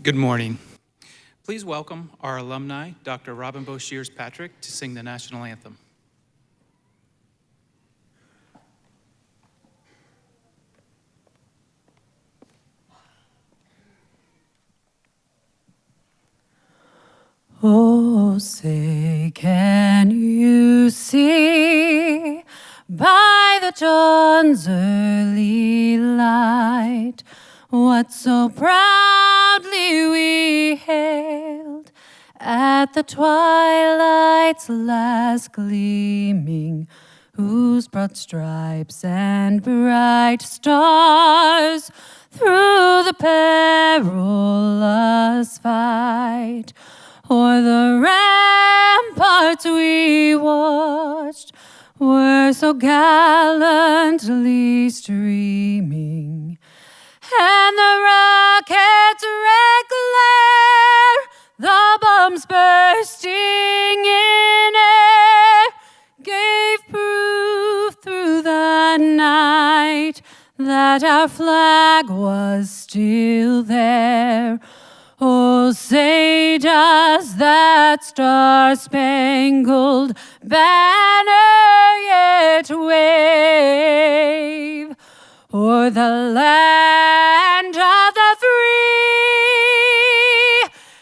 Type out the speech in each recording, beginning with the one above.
Good morning. Please welcome our alumni, Dr. Robin Boshears Patrick, to sing the national anthem. Oh, say, can you see by the dawn's early light what so proudly we hailed at the twilight's last gleaming, whose broad stripes and bright stars through the perilous fight o'er the ramparts we watched were so gallantly streaming, and the rocket's red glare, the bombs bursting in air, gave proof through the night that our flag was still there. Oh, say does that star-spangled banner yet wave o'er the land of the free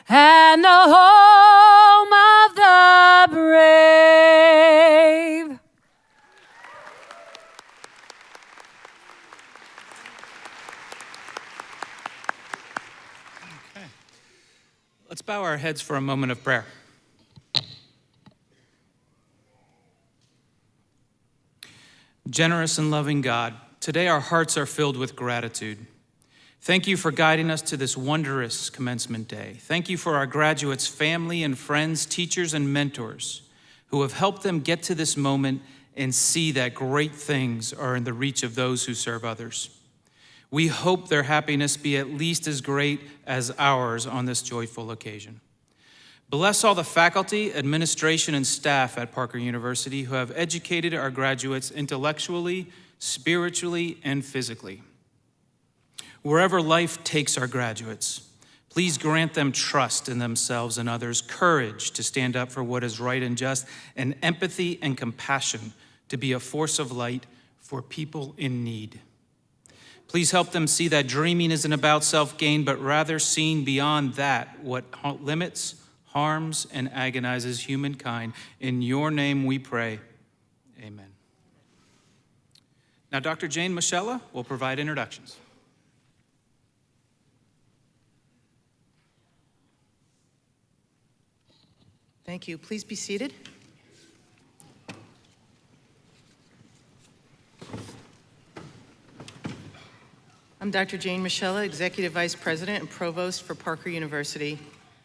and the home of the brave? Let's bow our heads for a moment of prayer. Generous and loving God, today our hearts are filled with gratitude. Thank you for guiding us to this wondrous commencement day. Thank you for our graduates' family and friends, teachers and mentors who have helped them get to this moment and see that great things are in the reach of those who serve others. We hope their happiness be at least as great as ours on this joyful occasion. Bless all the faculty, administration, and staff at Parker University who have educated our graduates intellectually, spiritually, and physically. Wherever life takes our graduates, please grant them trust in themselves and others, courage to stand up for what is right and just, and empathy and compassion to be a force of light for people in need. Please help them see that dreaming isn't about self-gain, but rather seeing beyond that what limits, harms, and agonizes humankind. In your name we pray, amen. Now, Dr. Jane Michella will provide introductions. Thank you. Please be seated. I'm Dr. Jane Michella, Executive Vice President and Provost for Parker University.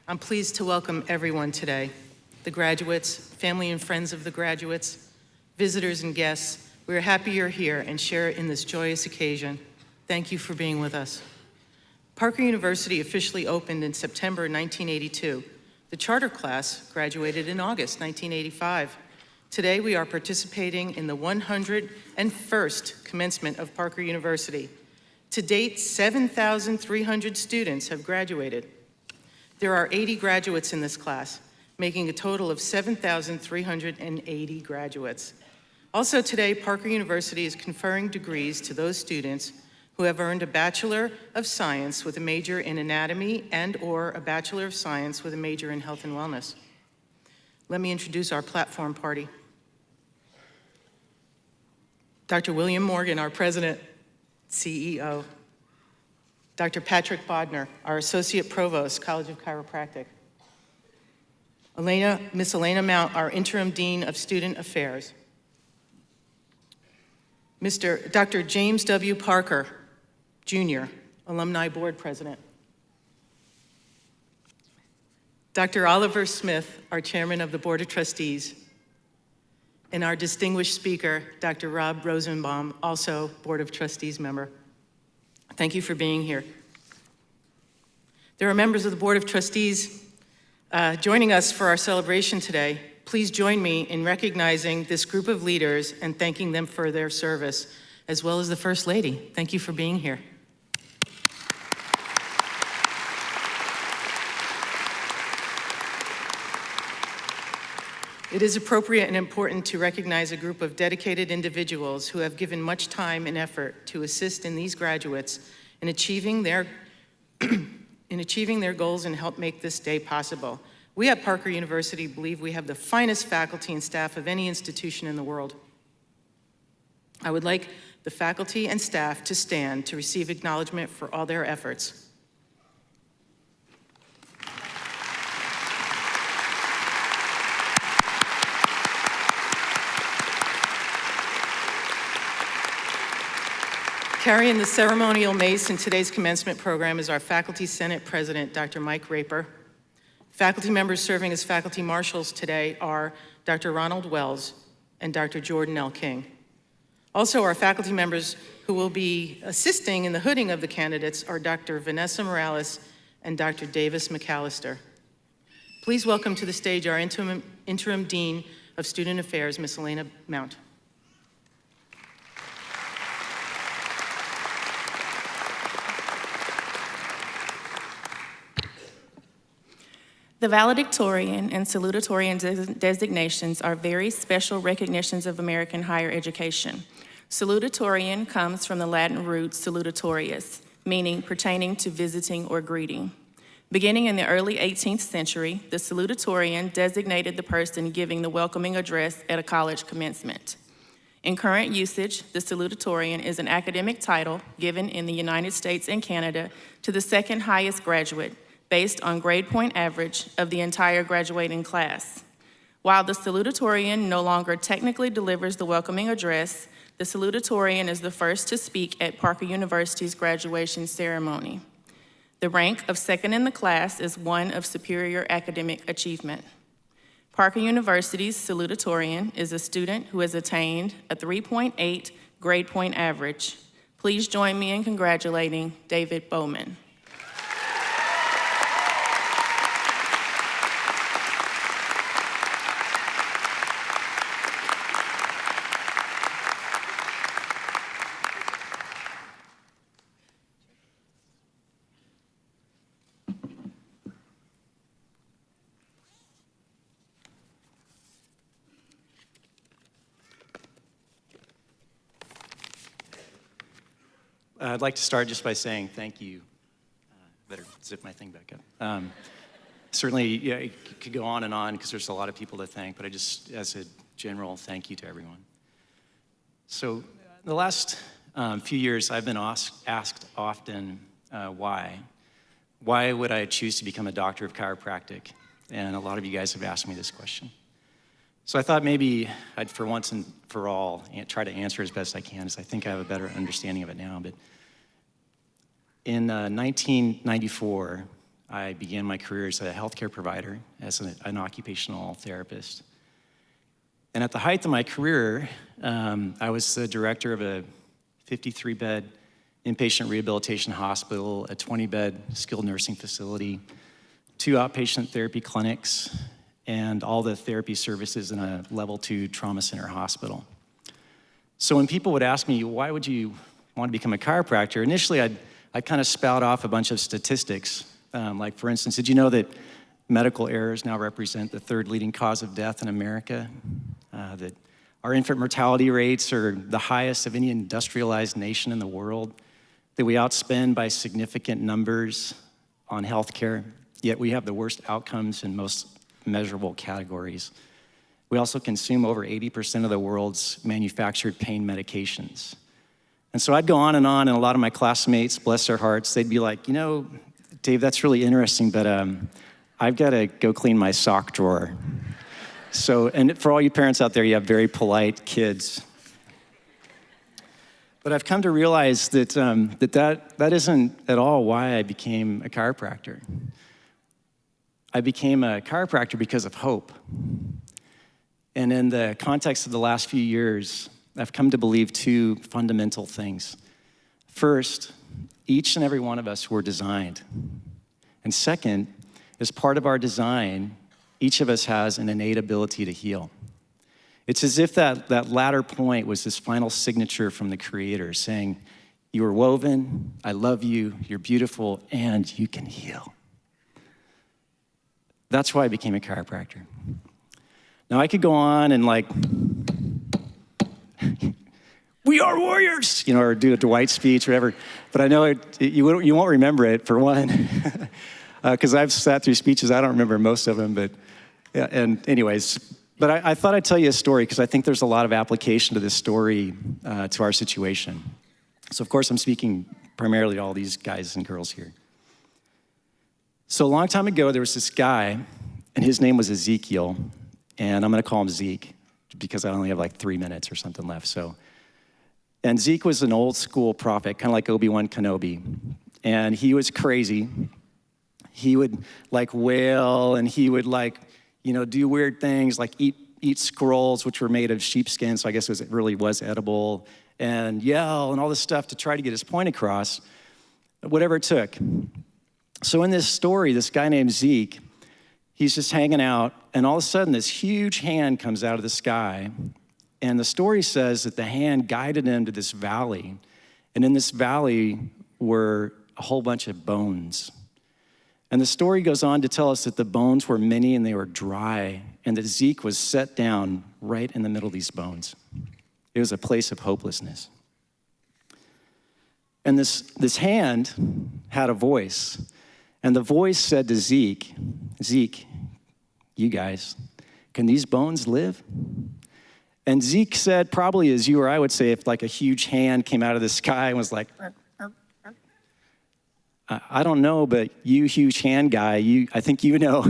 I'm pleased to welcome everyone today, the graduates, family and friends of the graduates, visitors and guests. We are happy you're here and share in this joyous occasion. Thank you for being with us. Parker University officially opened in September 1982. The charter class graduated in August 1985. Today we are participating in the 101st commencement of Parker University. To date, 7,300 students have graduated. There are 80 graduates in this class, making a total of 7,380 graduates. Also today, Parker University is conferring degrees to those students who have earned a Bachelor of Science with a major in Anatomy and/or a Bachelor of Science with a major in Health and Wellness. Let me introduce our platform party. Dr. William Morgan, our President, CEO. Dr. Patrick Bodner, our Associate Provost, College of Chiropractic. Miss Elena Mount, our Interim Dean of Student Affairs. Dr. James W. Parker, Jr., Alumni Board President. Dr. Oliver Smith, our Chairman of the Board of Trustees. And our distinguished speaker, Dr. Rob Rosenbaum, also Board of Trustees member. Thank you for being here. There are members of the Board of Trustees joining us for our celebration today. Please join me in recognizing this group of leaders and thanking them for their service, as well as the First Lady. Thank you for being here. It is appropriate and important to recognize a group of dedicated individuals who have given much time and effort to assist in these graduates in achieving their goals and help make this day possible. We at Parker University believe we have the finest faculty and staff of any institution in the world. I would like the faculty and staff to stand to receive acknowledgement for all their efforts. Carrying the ceremonial mace in today's commencement program is our Faculty Senate President, Dr. Mike Raper. Faculty members serving as faculty marshals today are Dr. Ronald Wells and Dr. Jordan L. King. Also, our faculty members who will be assisting in the hooding of the candidates are Dr. Vanessa Morales and Dr. Davis McAllister. Please welcome to the stage our interim Dean of Student Affairs, Ms. Elena Mount. The valedictorian and salutatorian designations are very special recognitions of American higher education. Salutatorian comes from the Latin root salutatorius, meaning pertaining to visiting or greeting. Beginning in the early 18th century, the salutatorian designated the person giving the welcoming address at a college commencement. In current usage, the salutatorian is an academic title given in the United States and Canada to the second highest graduate, based on grade point average of the entire graduating class. While the salutatorian no longer technically delivers the welcoming address, the salutatorian is the first to speak at Parker University's graduation ceremony. The rank of second in the class is one of superior academic achievement. Parker University's salutatorian is a student who has attained a 3.8 grade point average. Please join me in congratulating David Bowman. I'd like to start just by saying thank you. Better zip my thing back up. Certainly, yeah, it could go on and on because there's a lot of people to thank, but I just, as a general thank you to everyone. So the last few years, I've been asked often why. Why would I choose to become a doctor of chiropractic? And a lot of you guys have asked me this question. So I thought maybe I'd, for once and for all, try to answer as best I can, as I think I have a better understanding of it now. But in 1994, I began my career as a healthcare provider, as an occupational therapist. And at the height of my career, I was the director of a 53-bed inpatient rehabilitation hospital, a 20-bed skilled nursing facility, 2 outpatient therapy clinics, and all the therapy services in a level 2 trauma center hospital. So when people would ask me, why would you want to become a chiropractor? Initially, I'd kind of spout off a bunch of statistics. Like, for instance, did you know that medical errors now represent the 3rd leading cause of death in America? That our infant mortality rates are the highest of any industrialized nation in the world? That we outspend by significant numbers on healthcare, yet we have the worst outcomes in most measurable categories. We also consume over 80% of the world's manufactured pain medications. And so I'd go on, and a lot of my classmates, bless their hearts, they'd be like, you know, Dave, that's really interesting, but I've got to go clean my sock drawer. So, and for all you parents out there, you have very polite kids. But I've come to realize that that isn't at all why I became a chiropractor. I became a chiropractor because of hope. And in the context of the last few years, I've come to believe 2 fundamental things. First, each and every one of us were designed. And second, as part of our design, each of us has an innate ability to heal. It's as if that latter point was this final signature from the Creator saying, you were woven, I love you, you're beautiful, and you can heal. That's why I became a chiropractor. Now, I could go on and like, we are warriors, you know, or do a Dwight speech or whatever. But I know you won't remember it, for one, because I've sat through speeches. I don't remember most of them, but yeah, and anyways. But I thought I'd tell you a story because I think there's a lot of application to this story to our situation. So, of course, I'm speaking primarily to all these guys and girls here. So a long time ago, there was this guy, and his name was Ezekiel, and I'm going to call him Zeke because I only have like 3 minutes or something left. And Zeke was an old school prophet, kind of like Obi-Wan Kenobi, and he was crazy. He would like wail, and he would like, you know, do weird things like eat scrolls, which were made of sheepskin, so I guess it really was edible, and yell and all this stuff to try to get his point across, whatever it took. So in this story, this guy named Zeke, he's just hanging out, and all of a sudden this huge hand comes out of the sky, and the story says that the hand guided him to this valley, and in this valley were a whole bunch of bones. And the story goes on to tell us that the bones were many and they were dry, and that Zeke was set down right in the middle of these bones. It was a place of hopelessness. And this hand had a voice, and the voice said to Zeke, Zeke, you guys, can these bones live? And Zeke said, probably as you or I would say, if like a huge hand came out of the sky and was like, I don't know, but you huge hand guy, I think you know.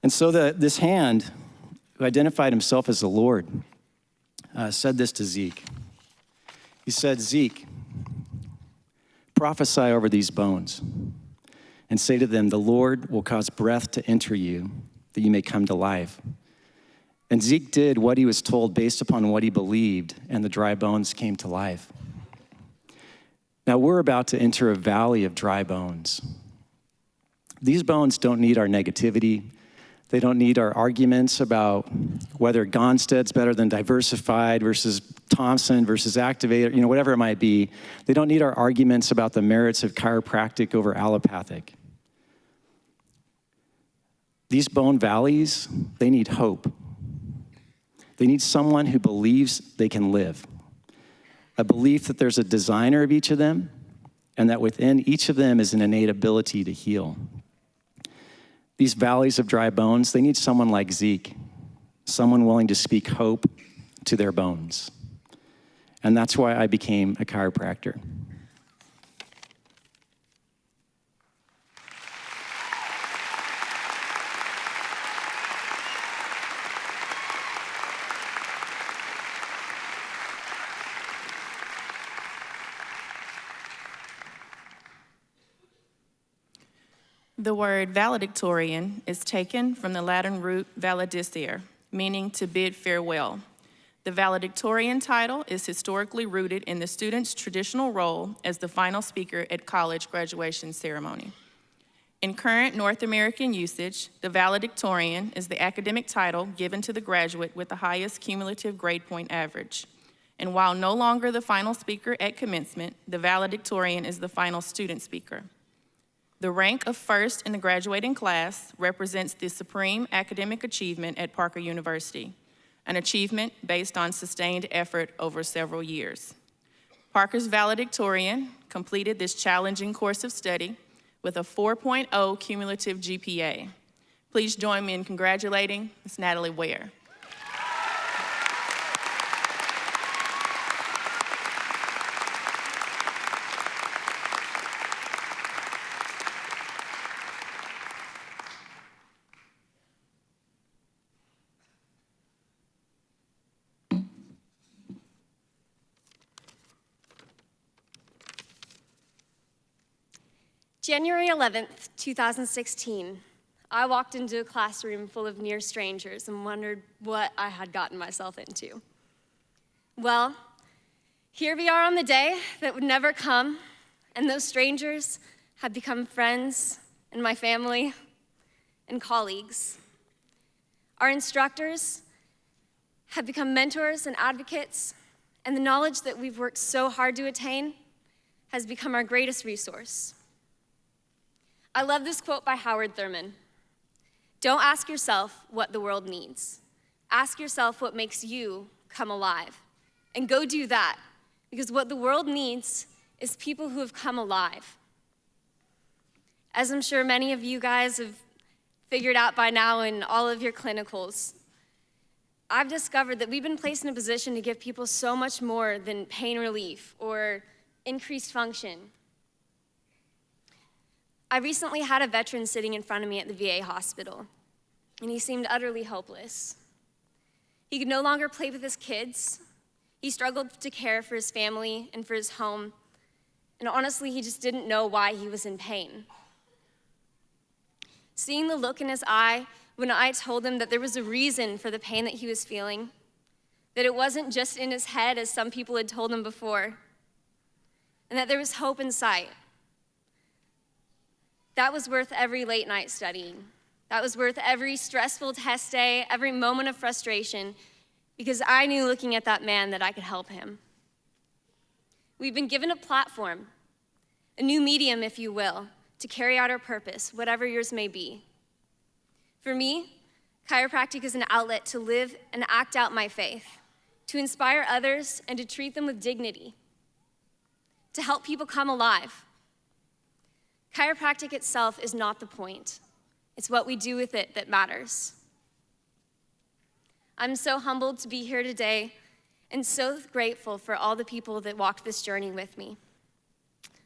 And so this hand, who identified himself as the Lord, said this to Zeke. He said, Zeke, prophesy over these bones and say to them, the Lord will cause breath to enter you, that you may come to life. And Zeke did what he was told based upon what he believed, and the dry bones came to life. Now we're about to enter a valley of dry bones. These bones don't need our negativity. They don't need our arguments about whether Gonstead's better than Diversified versus Thompson versus Activator, you know, whatever it might be. They don't need our arguments about the merits of chiropractic over allopathic. These bone valleys, they need hope. They need someone who believes they can live. A belief that there's a designer of each of them, and that within each of them is an innate ability to heal. These valleys of dry bones, they need someone like Zeke, someone willing to speak hope to their bones. And that's why I became a chiropractor. The word valedictorian is taken from the Latin root valedicere, meaning to bid farewell. The valedictorian title is historically rooted in the student's traditional role as the final speaker at college graduation ceremony. In current North American usage, the valedictorian is the academic title given to the graduate with the highest cumulative grade point average. And while no longer the final speaker at commencement, the valedictorian is the final student speaker. The rank of first in the graduating class represents the supreme academic achievement at Parker University, an achievement based on sustained effort over several years. Parker's valedictorian completed this challenging course of study with a 4.0 cumulative GPA. Please join me in congratulating Ms. Natalie Ware. January 11th, 2016, I walked into a classroom full of near strangers and wondered what I had gotten myself into. Well, here we are on the day that would never come, and those strangers have become friends and my family and colleagues. Our instructors have become mentors and advocates, and the knowledge that we've worked so hard to attain has become our greatest resource. I love this quote by Howard Thurman. Don't ask yourself what the world needs. Ask yourself what makes you come alive. And go do that, because what the world needs is people who have come alive. As I'm sure many of you guys have figured out by now in all of your clinicals, I've discovered that we've been placed in a position to give people so much more than pain relief or increased function. I recently had a veteran sitting in front of me at the VA hospital, and he seemed utterly hopeless. He could no longer play with his kids. He struggled to care for his family and for his home, and honestly, he just didn't know why he was in pain. Seeing the look in his eye when I told him that there was a reason for the pain that he was feeling, that it wasn't just in his head as some people had told him before, and that there was hope in sight. That was worth every late night studying. That was worth every stressful test day, every moment of frustration, because I knew looking at that man that I could help him. We've been given a platform, a new medium, if you will, to carry out our purpose, whatever yours may be. For me, chiropractic is an outlet to live and act out my faith, to inspire others and to treat them with dignity, to help people come alive. Chiropractic itself is not the point. It's what we do with it that matters. I'm so humbled to be here today and so grateful for all the people that walked this journey with me.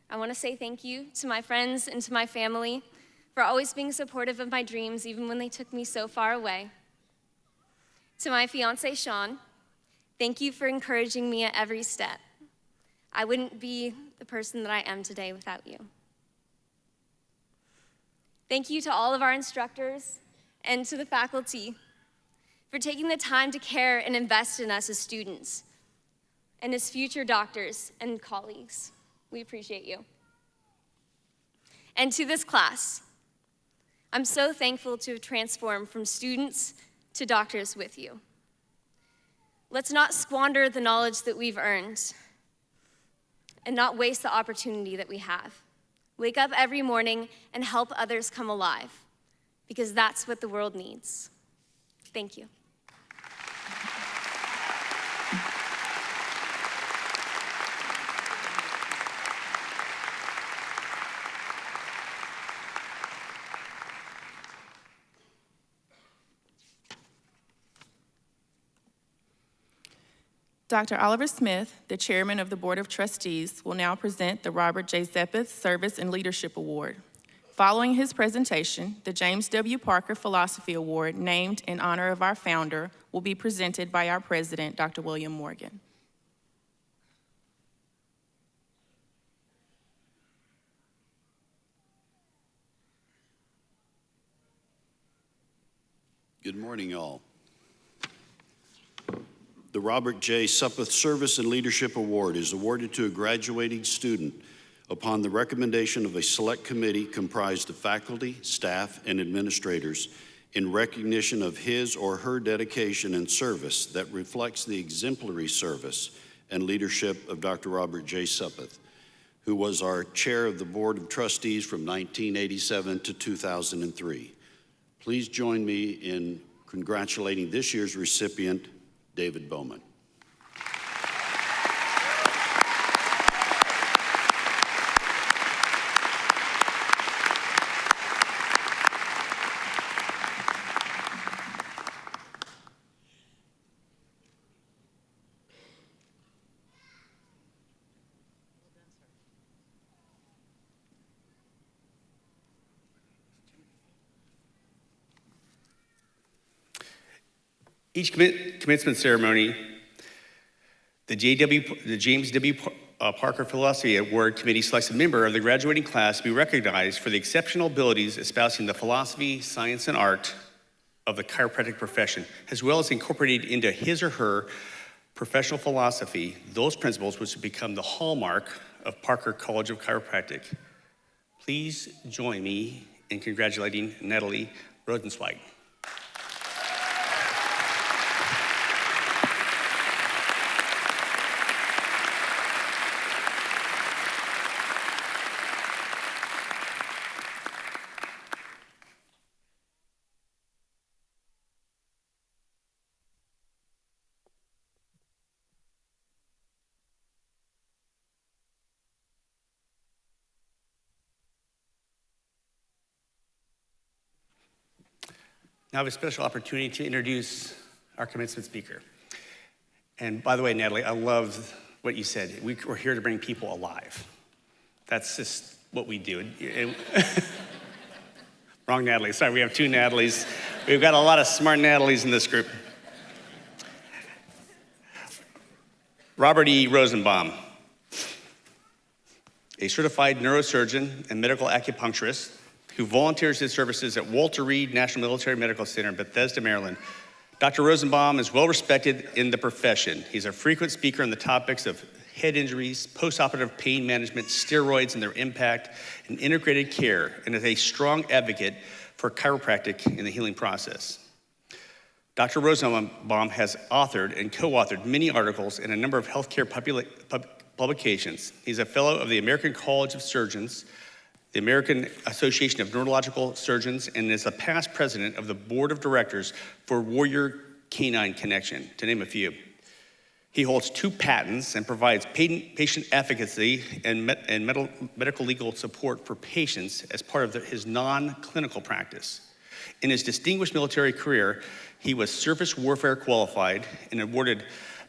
I want to say thank you to my friends and to my family for always being supportive of my dreams, even when they took me so far away. To my fiance, Sean, thank you for encouraging me at every step. I wouldn't be the person that I am today without you. Thank you to all of our instructors and to the faculty for taking the time to care and invest in us as students and as future doctors and colleagues. We appreciate you. And to this class, I'm so thankful to have transformed from students to doctors with you. Let's not squander the knowledge that we've earned and not waste the opportunity that we have. Wake up every morning and help others come alive, because that's what the world needs. Thank you. Dr. Oliver Smith, the chairman of the Board of Trustees, will now present the Robert J. Zeppeth Service and Leadership Award. Following his presentation, the James W. Parker Philosophy Award, named in honor of our founder, will be presented by our president, Dr. William Morgan. Good morning, all. The Robert J. Zeppeth Service and Leadership Award is awarded to a graduating student upon the recommendation of a select committee comprised of faculty, staff, and administrators in recognition of his or her dedication and service that reflects the exemplary service and leadership of Dr. Robert J. Zeppeth, who was our chair of the Board of Trustees from 1987 to 2003. Please join me in congratulating this year's recipient, David Bowman. Each commencement ceremony, the James W. Parker Philosophy Award Committee selects a member of the graduating class to be recognized for the exceptional abilities espousing the philosophy, science, and art of the chiropractic profession, as well as incorporated into his or her professional philosophy those principles which have become the hallmark of Parker College of Chiropractic. Please join me in congratulating Natalie Rosenzweig. Now I have a special opportunity to introduce our commencement speaker. And by the way, Natalie, I love what you said. We're here to bring people alive. That's just what we do. Wrong Natalie, sorry, we have two Natalies. We've got a lot of smart Natalies in this group. Robert E. Rosenbaum, a certified neurosurgeon and medical acupuncturist who volunteers his services at Walter Reed National Military Medical Center in Bethesda, Maryland. Dr. Rosenbaum is well respected in the profession. He's a frequent speaker on the topics of head injuries, postoperative pain management, steroids and their impact, and integrated care, and is a strong advocate for chiropractic in the healing process. Dr. Rosenbaum has authored and co-authored many articles in a number of healthcare publications. He's a fellow of the American College of Surgeons, the American Association of Neurological Surgeons, and is a past president of the board of directors for Warrior Canine Connection, to name a few. He holds 2 patents and provides patient advocacy and medical legal support for patients as part of his non-clinical practice. In his distinguished military career, he was surface warfare qualified and awarded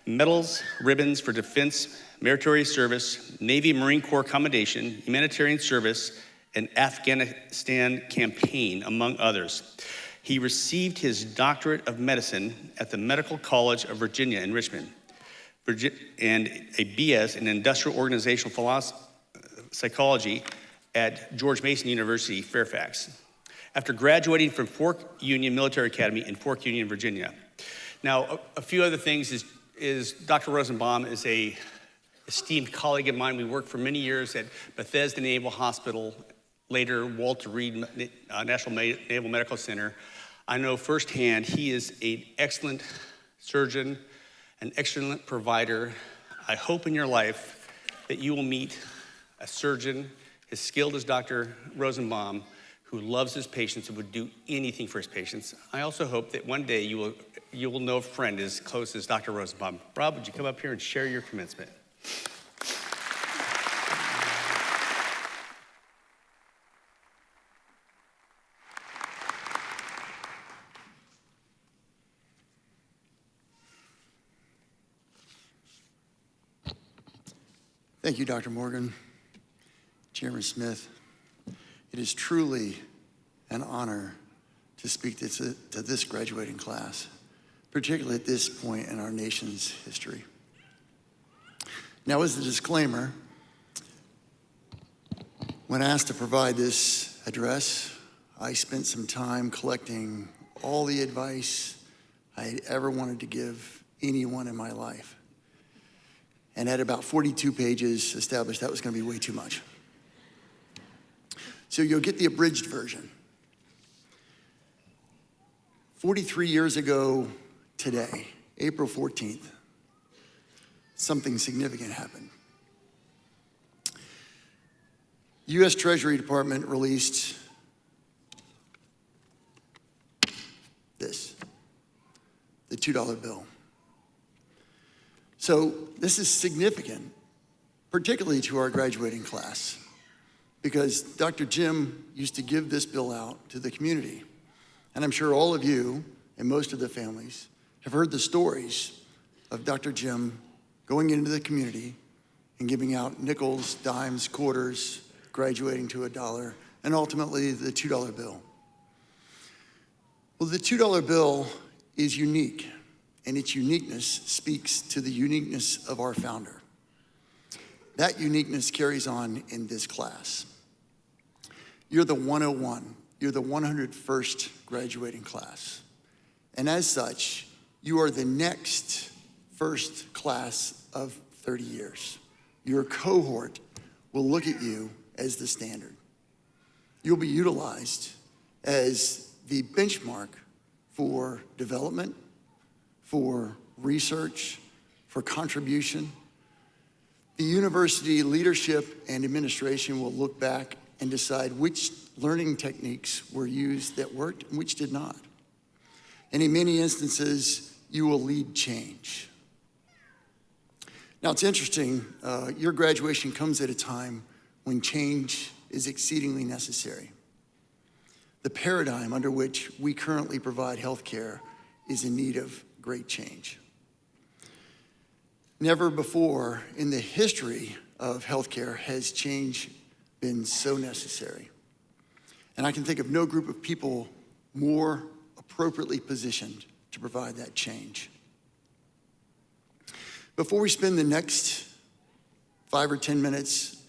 medals, ribbons for defense, meritorious service, Navy Marine Corps Commendation, humanitarian service, and Afghanistan campaign, among others. He received his doctorate of medicine at the Medical College of Virginia in Richmond, and a BS in industrial organizational psychology at George Mason University, Fairfax, after graduating from Fork Union Military Academy in Fork Union, Virginia. Now, a few other things is Dr. Rosenbaum is a esteemed colleague of mine. We worked for many years at Bethesda Naval Hospital, later Walter Reed National Naval Medical Center. I know firsthand he is an excellent surgeon, an excellent provider. I hope in your life that you will meet a surgeon as skilled as Dr. Rosenbaum, who loves his patients and would do anything for his patients. I also hope that one day you will know a friend as close as Dr. Rosenbaum. Rob, would you come up here and share your commencement? Thank you, Dr. Morgan, Chairman Smith. It is truly an honor to speak to this graduating class, particularly at this point in our nation's history. Now, as a disclaimer, when asked to provide this address, I spent some time collecting all the advice I had ever wanted to give anyone in my life. And at about 42 pages, established that was going to be way too much. So you'll get the abridged version. 43 years ago today, April 14th, something significant happened. U.S. Treasury Department released this, the $2 bill. So this is significant, particularly to our graduating class, because Dr. Jim used to give this bill out to the community. And I'm sure all of you and most of the families have heard the stories of Dr. Jim going into the community and giving out nickels, dimes, quarters, graduating to $1, and ultimately the $2 bill. Well, the $2 bill is unique, and its uniqueness speaks to the uniqueness of our founder. That uniqueness carries on in this class. You're the 101. You're the 101st graduating class. And as such, you are the next first class of 30 years. Your cohort will look at you as the standard. You'll be utilized as the benchmark for development, for research, for contribution. The university leadership and administration will look back and decide which learning techniques were used that worked and which did not. And in many instances, you will lead change. Now, it's interesting, your graduation comes at a time when change is exceedingly necessary. The paradigm under which we currently provide health care is in need of great change. Never before in the history of healthcare has change been so necessary. And I can think of no group of people more appropriately positioned to provide that change. Before we spend the next 5 or 10 minutes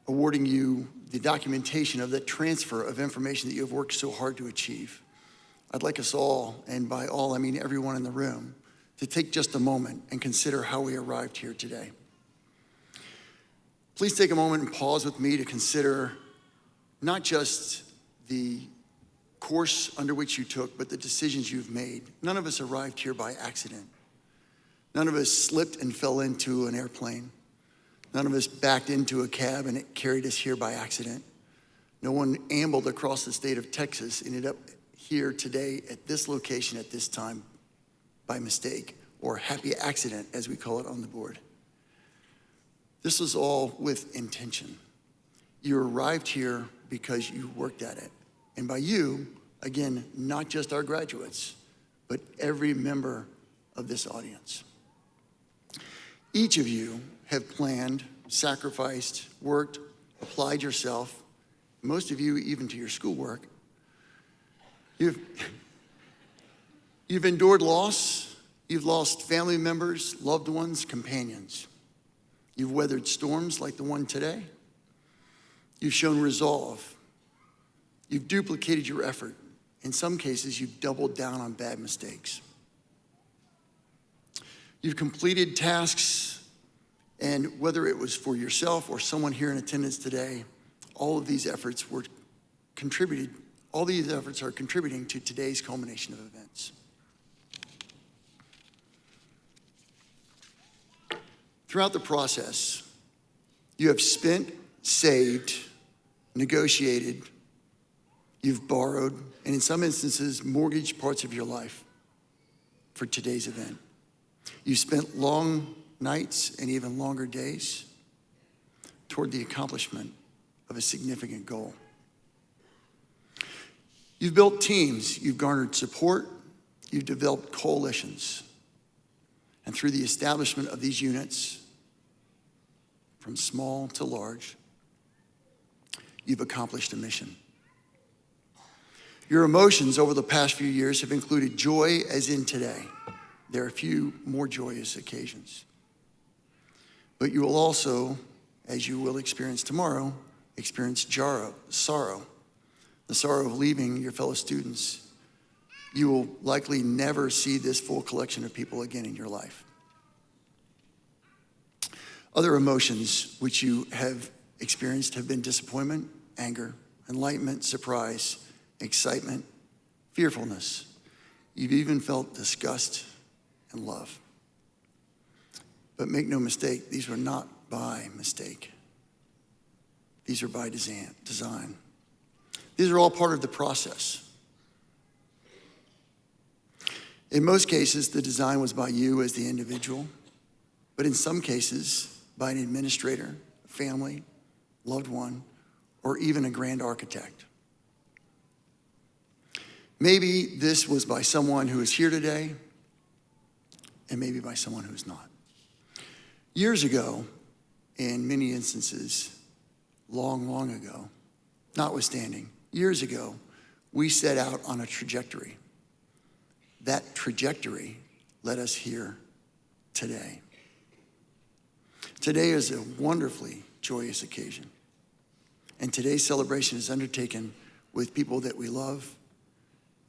awarding you the documentation of the transfer of information that you have worked so hard to achieve, I'd like us all, and by all I mean everyone in the room, to take just a moment and consider how we arrived here today. Please take a moment and pause with me to consider not just the course under which you took, but the decisions you've made. None of us arrived here by accident. None of us slipped and fell into an airplane. None of us backed into a cab and it carried us here by accident. No one ambled across the state of Texas, ended up here today at this location at this time by mistake, or happy accident, as we call it on the board. This was all with intention. You arrived here because you worked at it. And by you, again, not just our graduates, but every member of this audience. Each of you have planned, sacrificed, worked, applied yourself, most of you even to your schoolwork. You've endured loss. You've lost family members, loved ones, companions. You've weathered storms like the one today. You've shown resolve. You've duplicated your effort. In some cases, you've doubled down on bad mistakes. You've completed tasks, and whether it was for yourself or someone here in attendance today, all of these efforts are contributing to today's culmination of events. Throughout the process, you have spent, saved, negotiated, you've borrowed, and in some instances, mortgaged parts of your life for today's event. You spent long nights and even longer days toward the accomplishment of a significant goal. You've built teams, you've garnered support, you've developed coalitions. And through the establishment of these units, from small to large, you've accomplished a mission. Your emotions over the past few years have included joy, as in today. There are a few more joyous occasions. But you will also, as you will experience tomorrow, experience sorrow. The sorrow of leaving your fellow students. You will likely never see this full collection of people again in your life. Other emotions which you have experienced have been disappointment, anger, enlightenment, surprise, excitement, fearfulness. You've even felt disgust and love. But make no mistake, these were not by mistake. These are by design. These are all part of the process. In most cases, the design was by you as the individual, but in some cases, by an administrator, a family, loved one, or even a grand architect. Maybe this was by someone who is here today, and maybe by someone who is not. Years ago, in many instances, long ago, notwithstanding, years ago, we set out on a trajectory. That trajectory led us here today. Today is a wonderfully joyous occasion. And today's celebration is undertaken with people that we love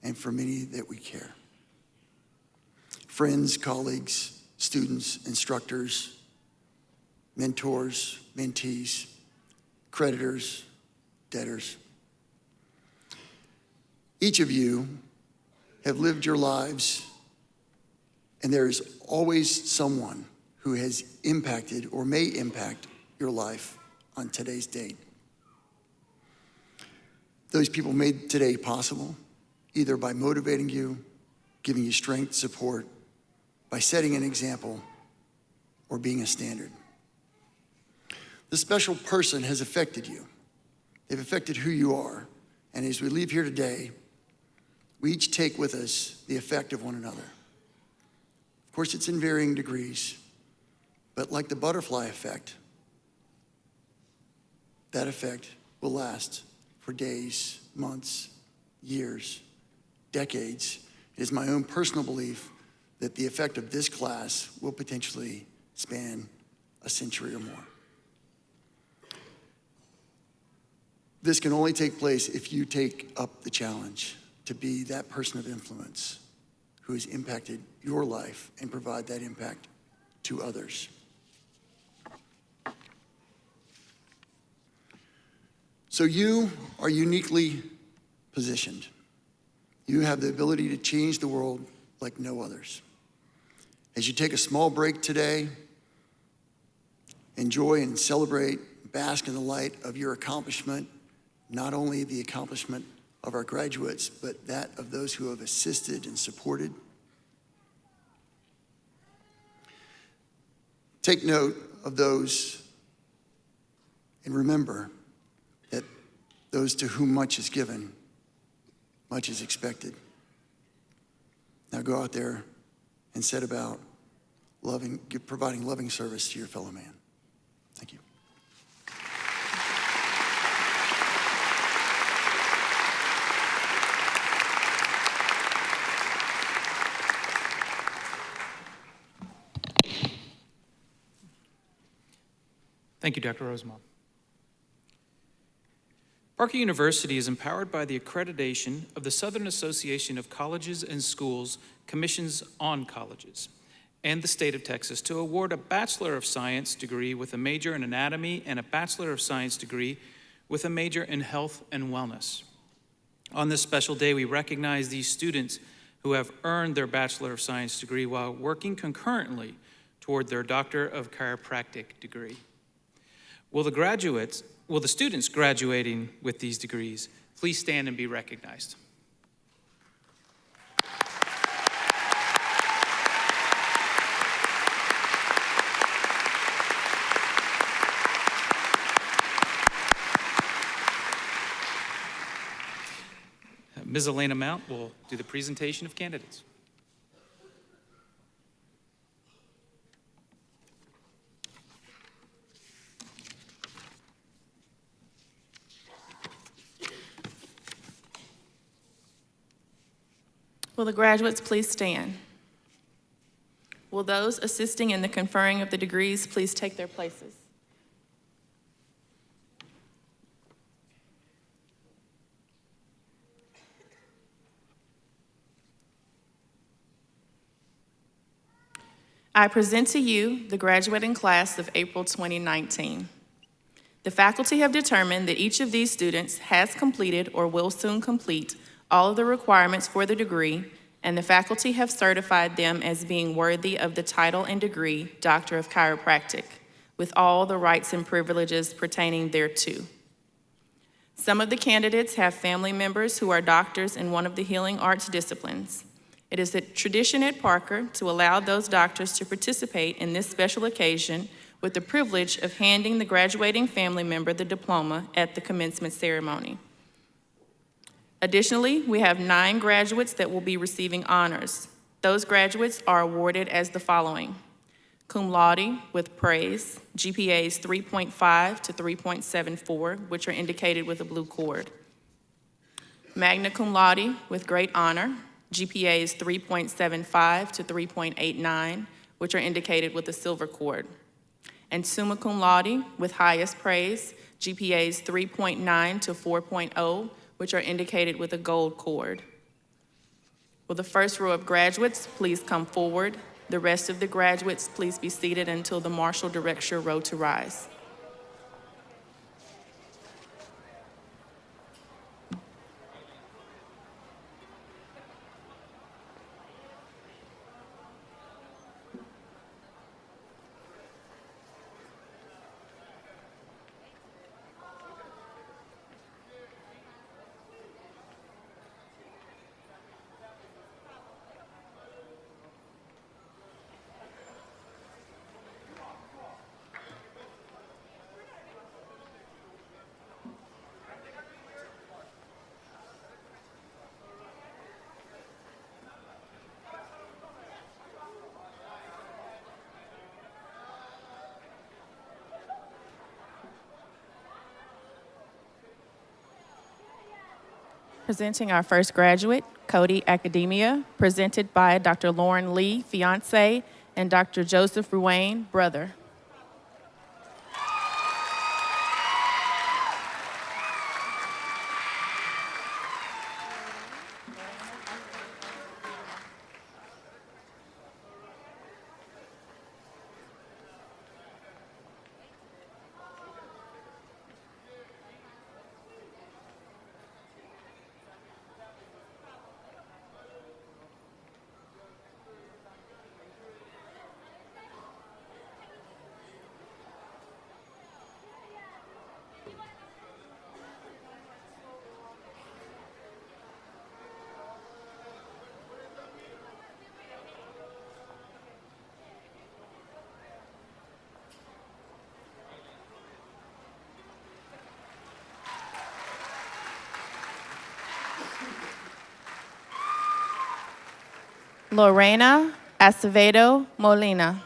and for many that we care. Friends, colleagues, students, instructors, mentors, mentees, creditors, debtors. Each of you have lived your lives, and there is always someone who has impacted or may impact your life on today's date. Those people made today possible, either by motivating you, giving you strength, support, by setting an example, or being a standard. The special person has affected you. They've affected who you are And as we leave here today, we each take with us the effect of one another. Of course, it's in varying degrees, but like the butterfly effect, that effect will last for days, months, years, decades. It is my own personal belief that the effect of this class will potentially span a century or more. This can only take place if you take up the challenge to be that person of influence who has impacted your life and provide that impact to others. So you are uniquely positioned. You have the ability to change the world like no others. As you take a small break today, enjoy and celebrate, bask in the light of your accomplishment, not only the accomplishment of our graduates, but that of those who have assisted and supported. Take note of those and remember that those to whom much is given, much is expected. Now go out there and set about providing loving service to your fellow man. Thank you. Thank you, Dr. Rosenbaum. Parker University is empowered by the accreditation of the Southern Association of Colleges and Schools Commissions on Colleges and the state of Texas to award a Bachelor of Science degree with a major in anatomy and a Bachelor of Science degree with a major in health and wellness. On this special day, we recognize these students who have earned their Bachelor of Science degree while working concurrently toward their Doctor of Chiropractic degree. Will the students graduating with these degrees please stand and be recognized? Ms. Elena Mount will do the presentation of candidates. Will the graduates please stand? Will those assisting in the conferring of the degrees please take their places? I present to you the graduating class of April 2019. The faculty have determined that each of these students has completed or will soon complete all of the requirements for the degree, and the faculty have certified them as being worthy of the title and degree Doctor of Chiropractic, with all the rights and privileges pertaining thereto. Some of the candidates have family members who are doctors in one of the healing arts disciplines. It is the tradition at Parker to allow those doctors to participate in this special occasion with the privilege of handing the graduating family member the diploma at the commencement ceremony. Additionally, we have 9 graduates that will be receiving honors. Those graduates are awarded as the following: cum laude with praise, GPAs 3.5 to 3.74, which are indicated with a blue cord. Magna cum laude with great honor, GPAs 3.75 to 3.89, which are indicated with a silver cord. And summa cum laude with highest praise, GPAs 3.9 to 4.0, which are indicated with a gold cord. Will the first row of graduates please come forward? The rest of the graduates please be seated until the marshal directs your row to rise. Presenting our first graduate, Cody Academia, presented by Dr. Lauren Lee, fiance, and Dr. Joseph Ruane, brother. Lorena Acevedo Molina.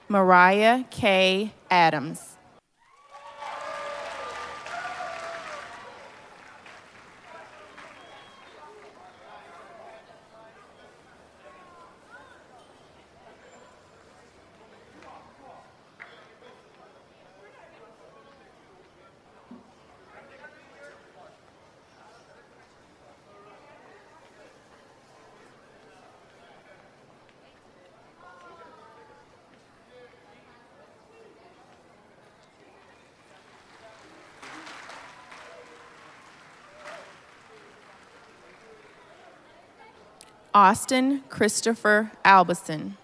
Mariah K. Adams. Austin Christopher Albison.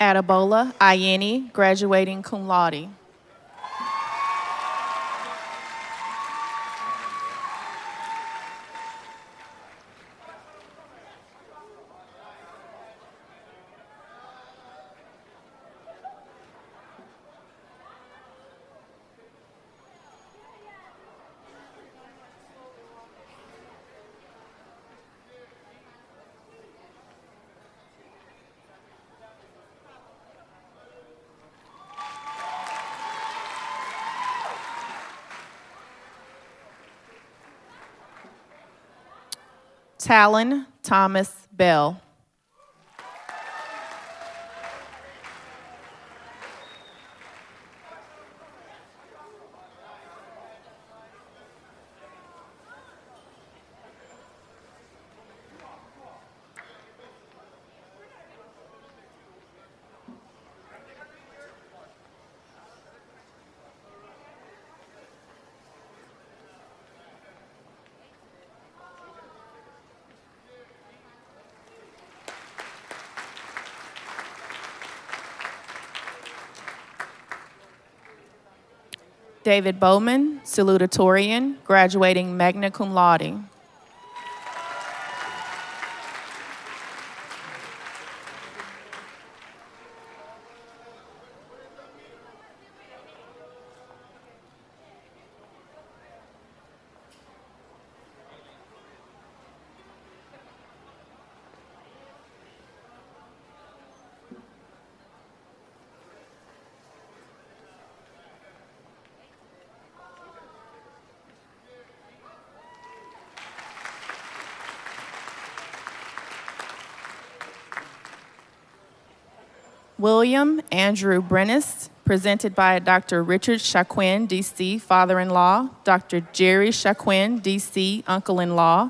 Adebola Ayeni, graduating cum laude. Talon Thomas Bell. David Bowman, salutatorian, graduating magna cum laude. William Andrew Brennis, presented by Dr. Richard Chaquin, D.C., father-in-law, Dr. Jerry Chaquin, D.C., uncle-in-law,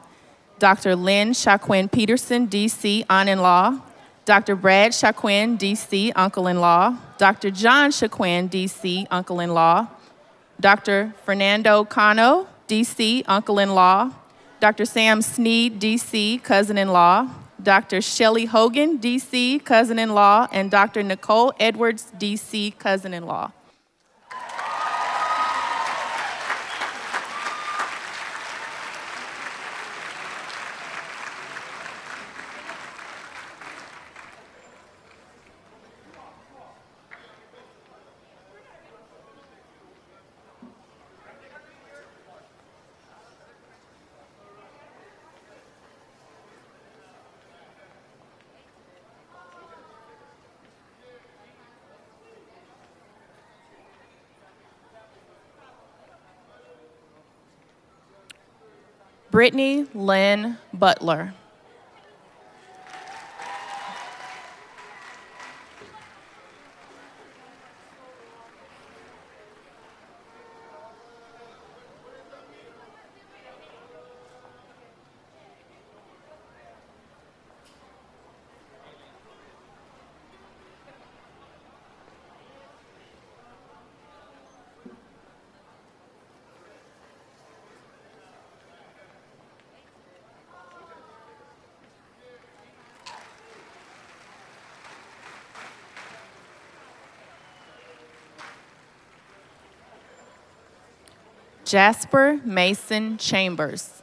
Dr. Lynn Chaquin Peterson, D.C., aunt-in-law, Dr. Brad Chaquin, D.C., uncle-in-law, Dr. John Chaquin, D.C., uncle-in-law, Dr. Fernando Cano, D.C., uncle-in-law, Dr. Sam Sneed, D.C., cousin-in-law, Dr. Shelley Hogan, D.C., cousin-in-law, and Dr. Nicole Edwards, D.C., cousin-in-law. Brittany Lynn Butler. Jasper Mason Chambers.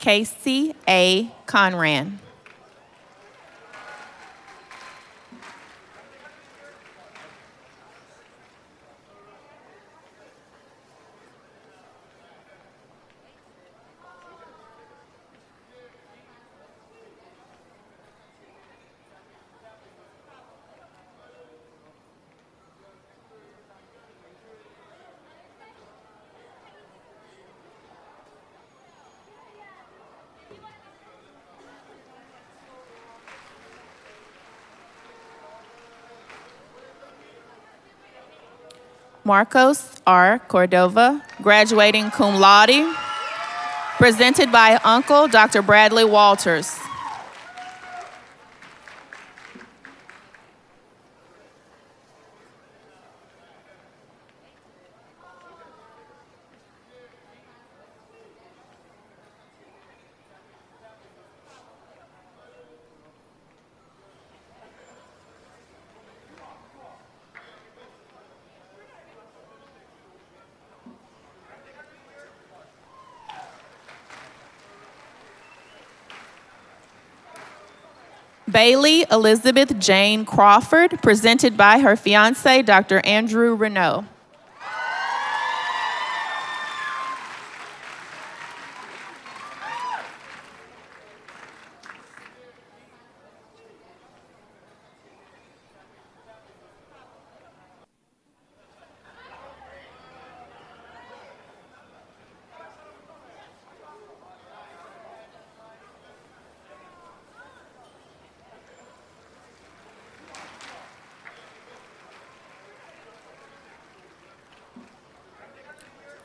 Casey A. Conran. Marcos R. Cordova, graduating cum laude, presented by Uncle Dr. Bradley Walters. Bailey Elizabeth Jane Crawford, presented by her fiance, Dr. Andrew Renault.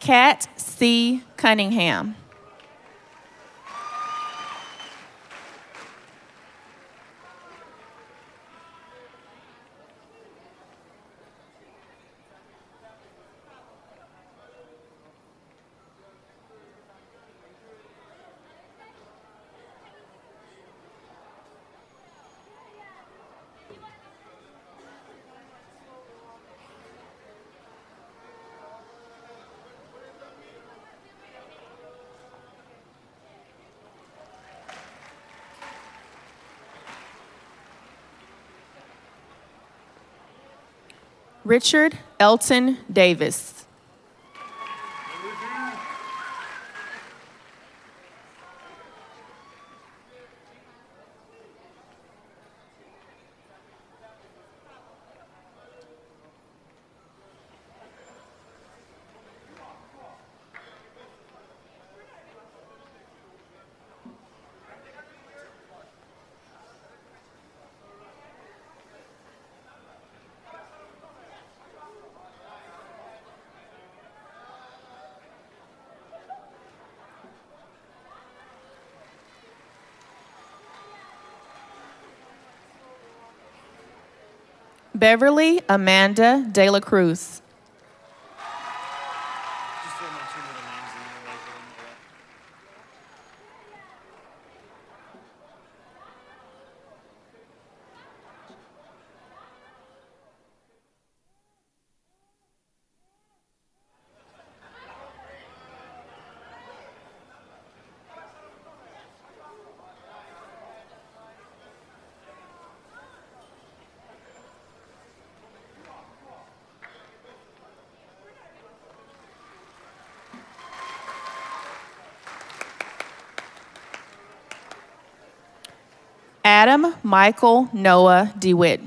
Kat C. Cunningham. Richard Elton Davis. Beverly Amanda De La Cruz. Adam Michael Noah DeWitt.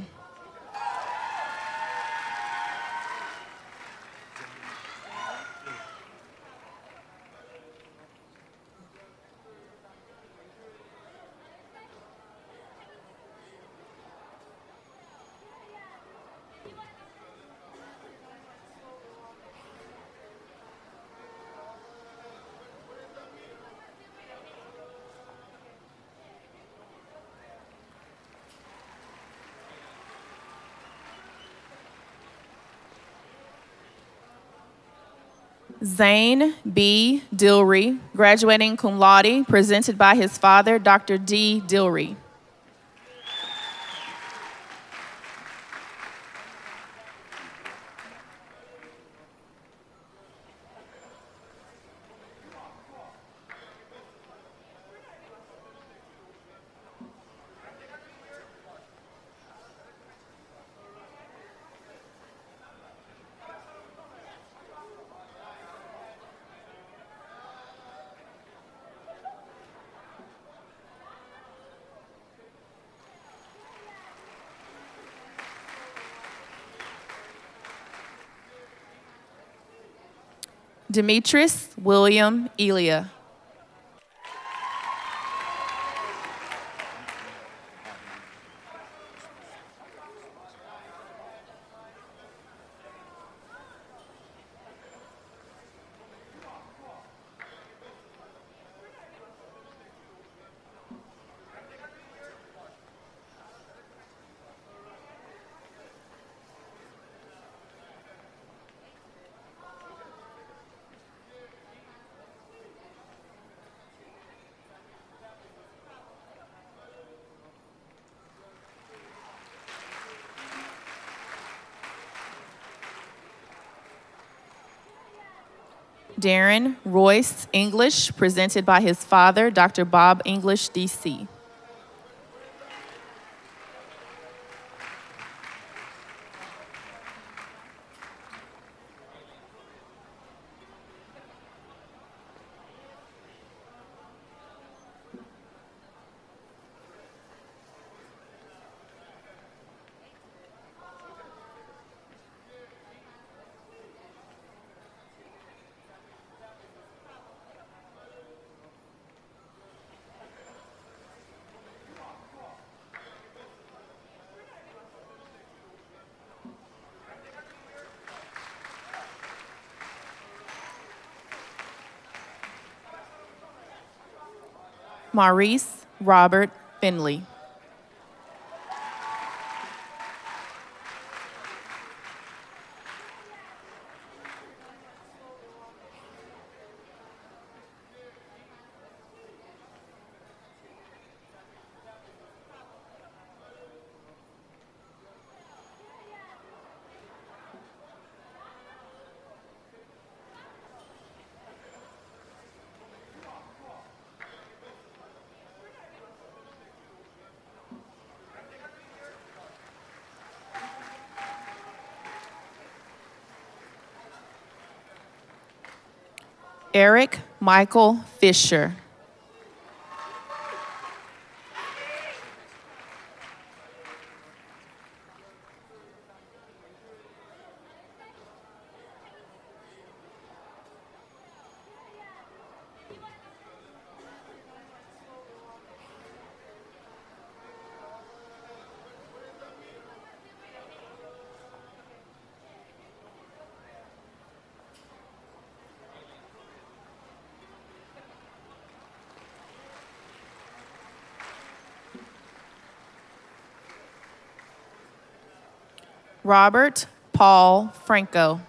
Zane B. Dilry, graduating cum laude, presented by his father, Dr. D. Dilry. Demetris William Elia. Darren Royce English, presented by his father, Dr. Bob English, D.C. Maurice Robert Finley. Eric Michael Fisher. Robert Paul Franco.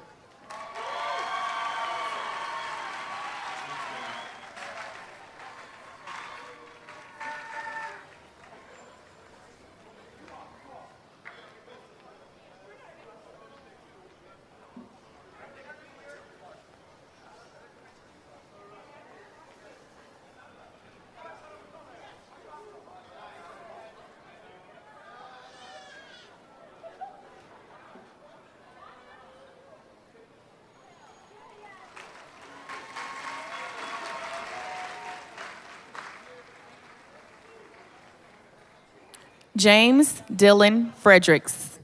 James Dylan Fredericks.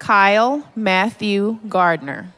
Kyle Matthew Gardner.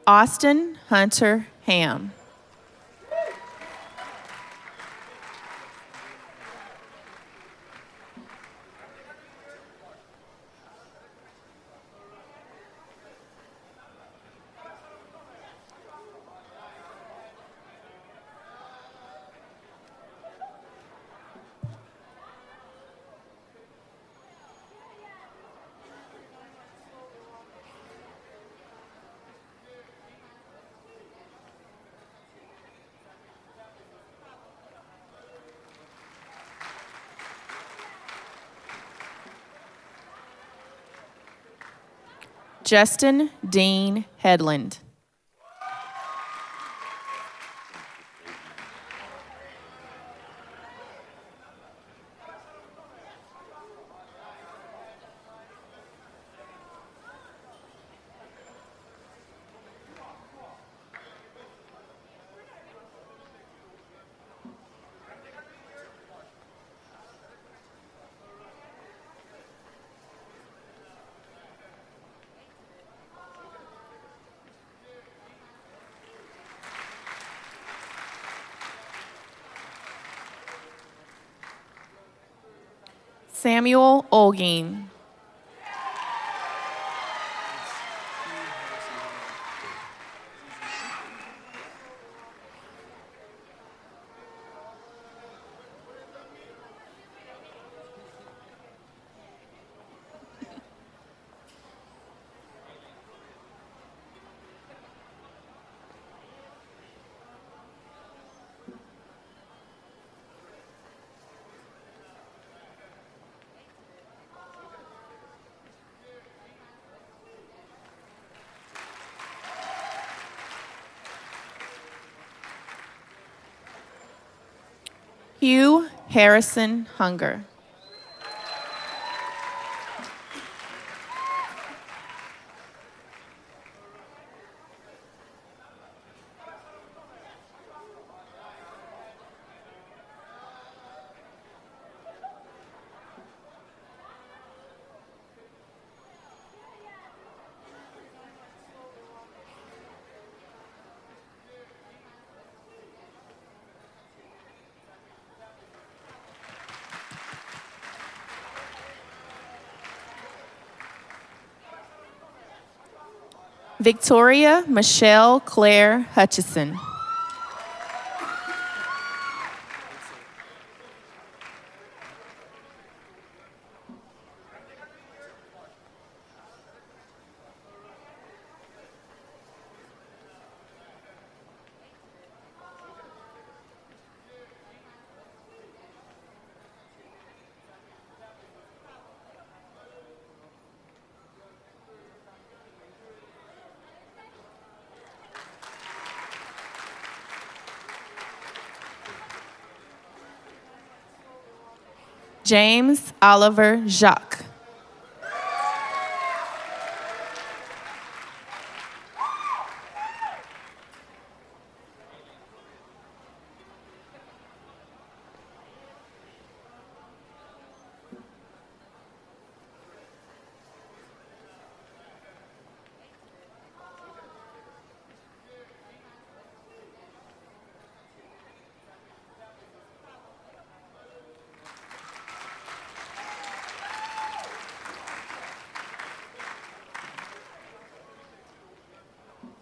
Austin Hunter Ham. Justin Dean Headland. Samuel Olgin. Hugh Harrison Hunger. Victoria Michelle Claire Hutchison. James Oliver Jacques.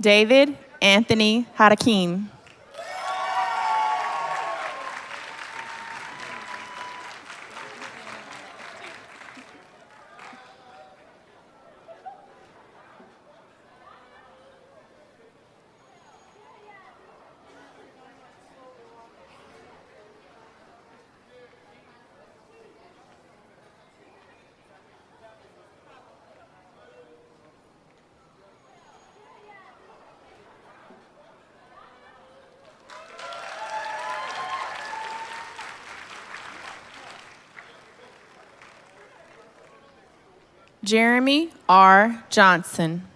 David Anthony Hadakim. Jeremy R. Johnson.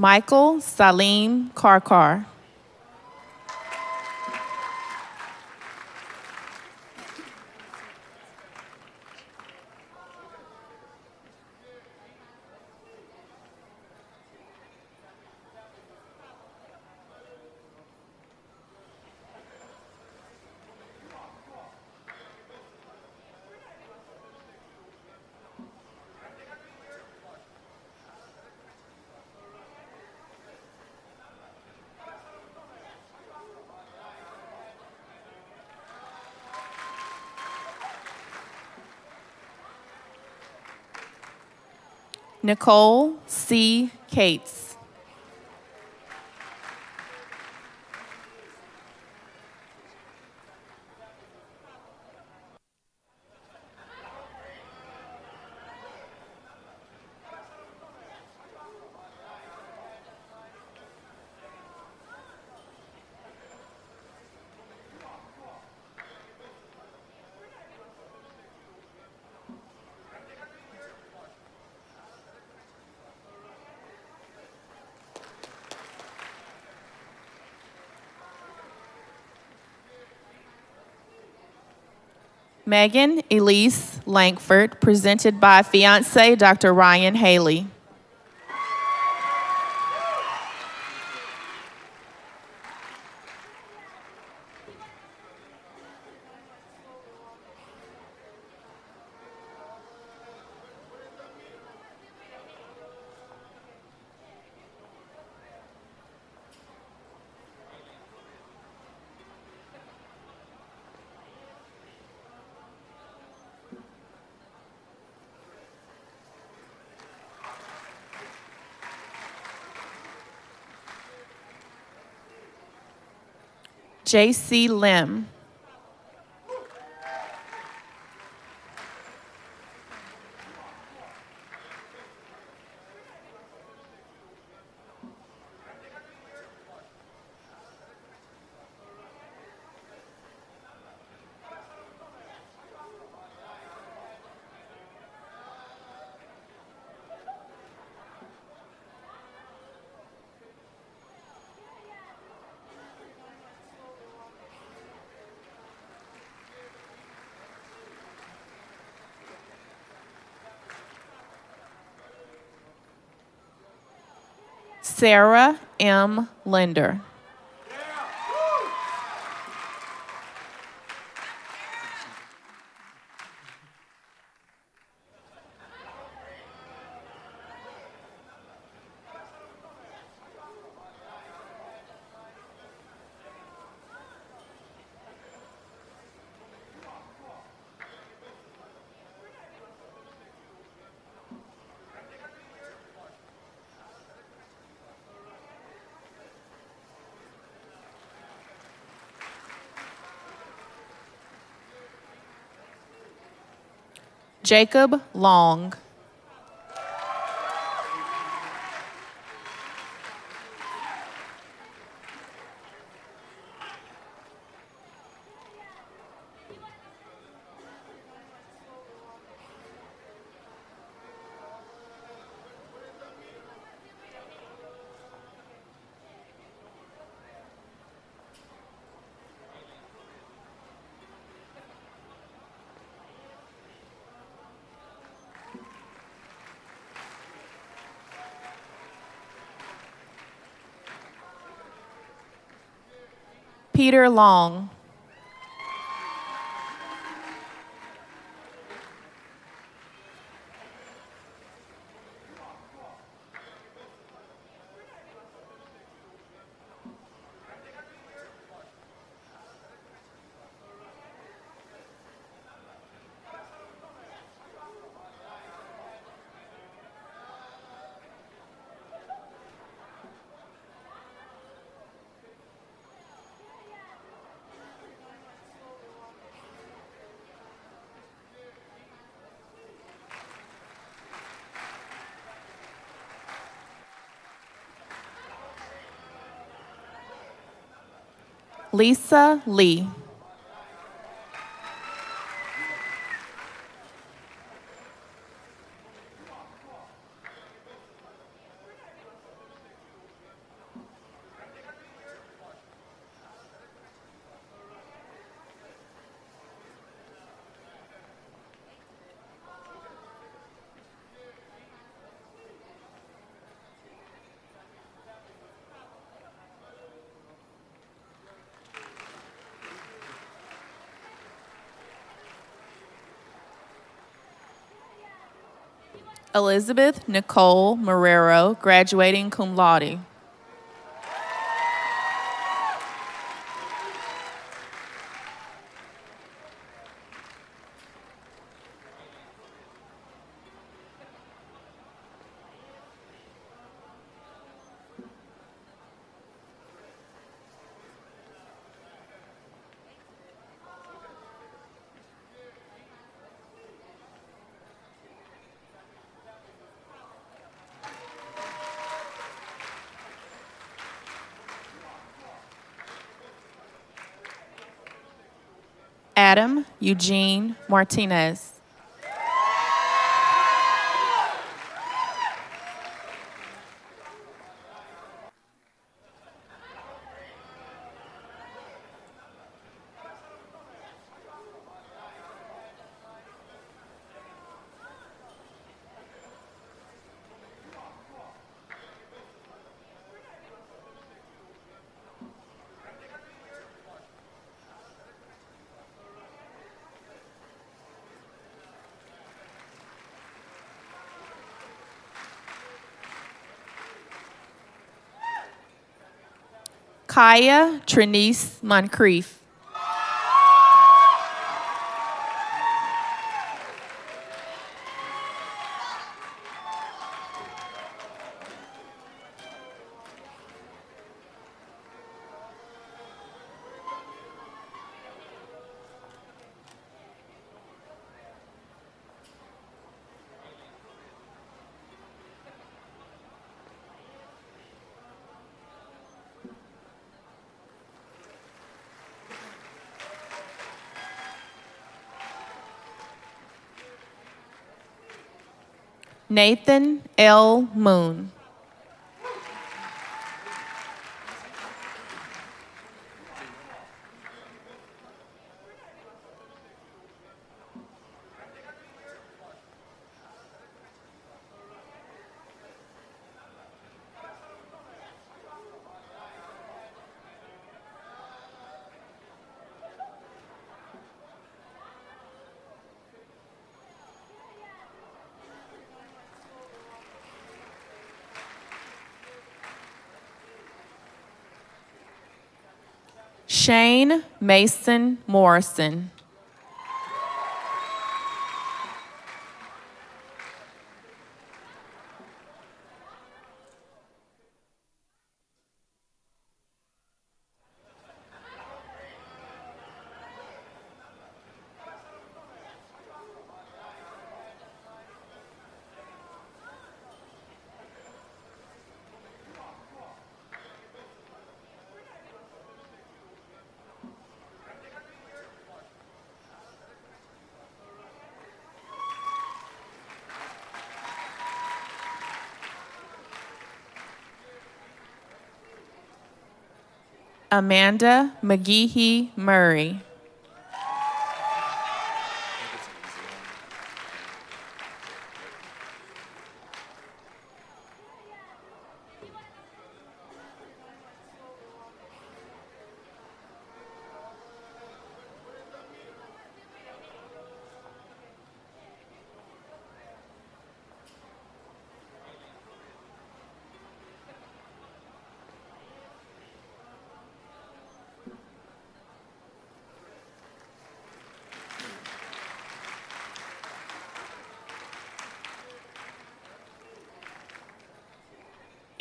Michael Salim Karkar. Nicole C. Cates. Megan Elise Langford, presented by fiance Dr. Ryan Haley. J.C. Lim. Sarah M. Linder. Jacob Long. Peter Long. Lisa Lee. Elizabeth Nicole Marrero, graduating cum laude. Adam Eugene Martinez. Kaya Trinice Moncrief. Nathan L. Moon. Shane Mason Morrison. Amanda McGeehee Murray.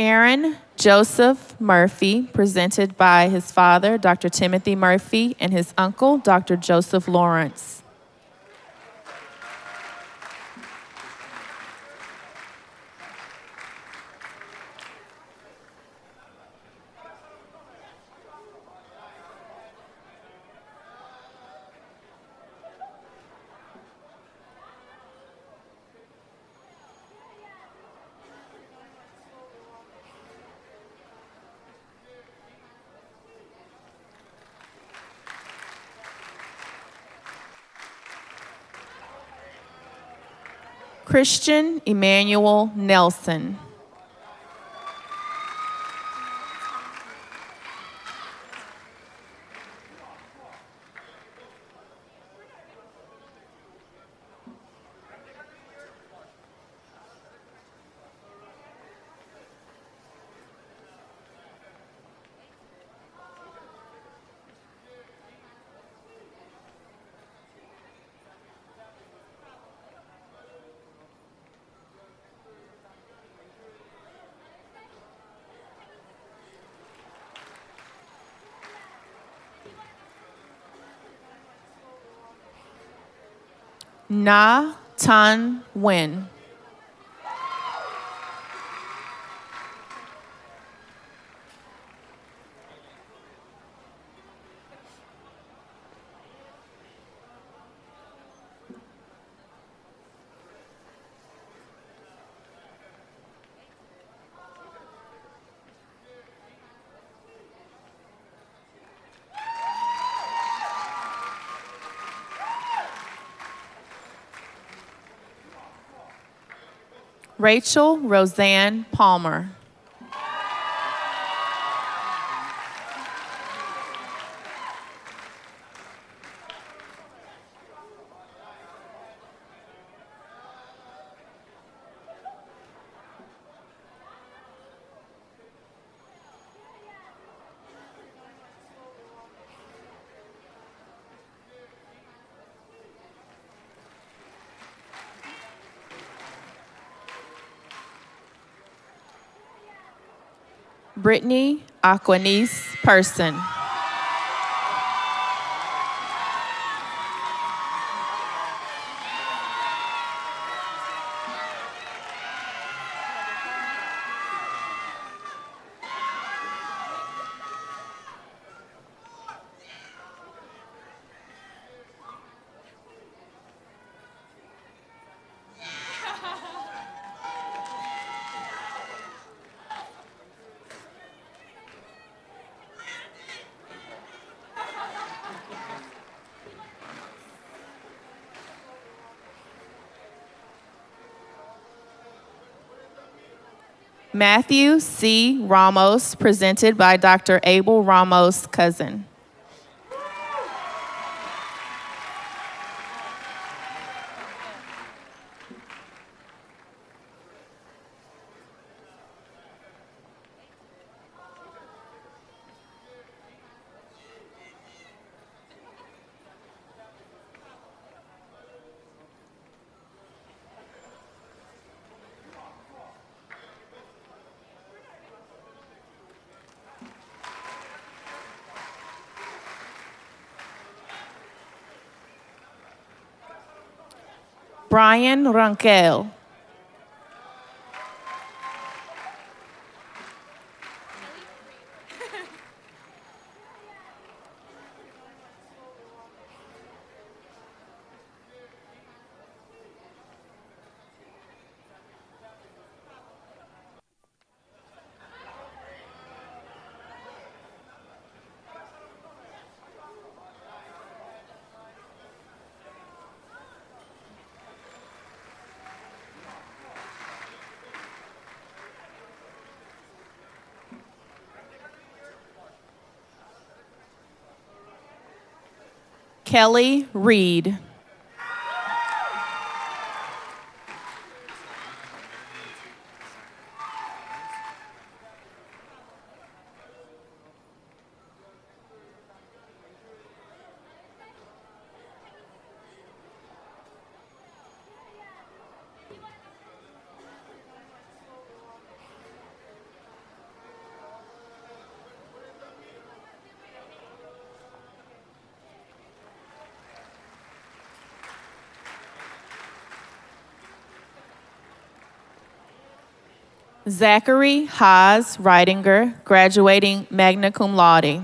Aaron Joseph Murphy, presented by his father, Dr. Timothy Murphy, and his uncle, Dr. Joseph Lawrence. Christian Emmanuel Nelson. Na Tan Nguyen. Rachel Roseanne Palmer. Brittany Aquanice Person. Matthew C. Ramos, presented by Dr. Abel Ramos' cousin. Brian Ronquel. Kelly Reed. Zachary Haas Reidinger, graduating magna cum laude.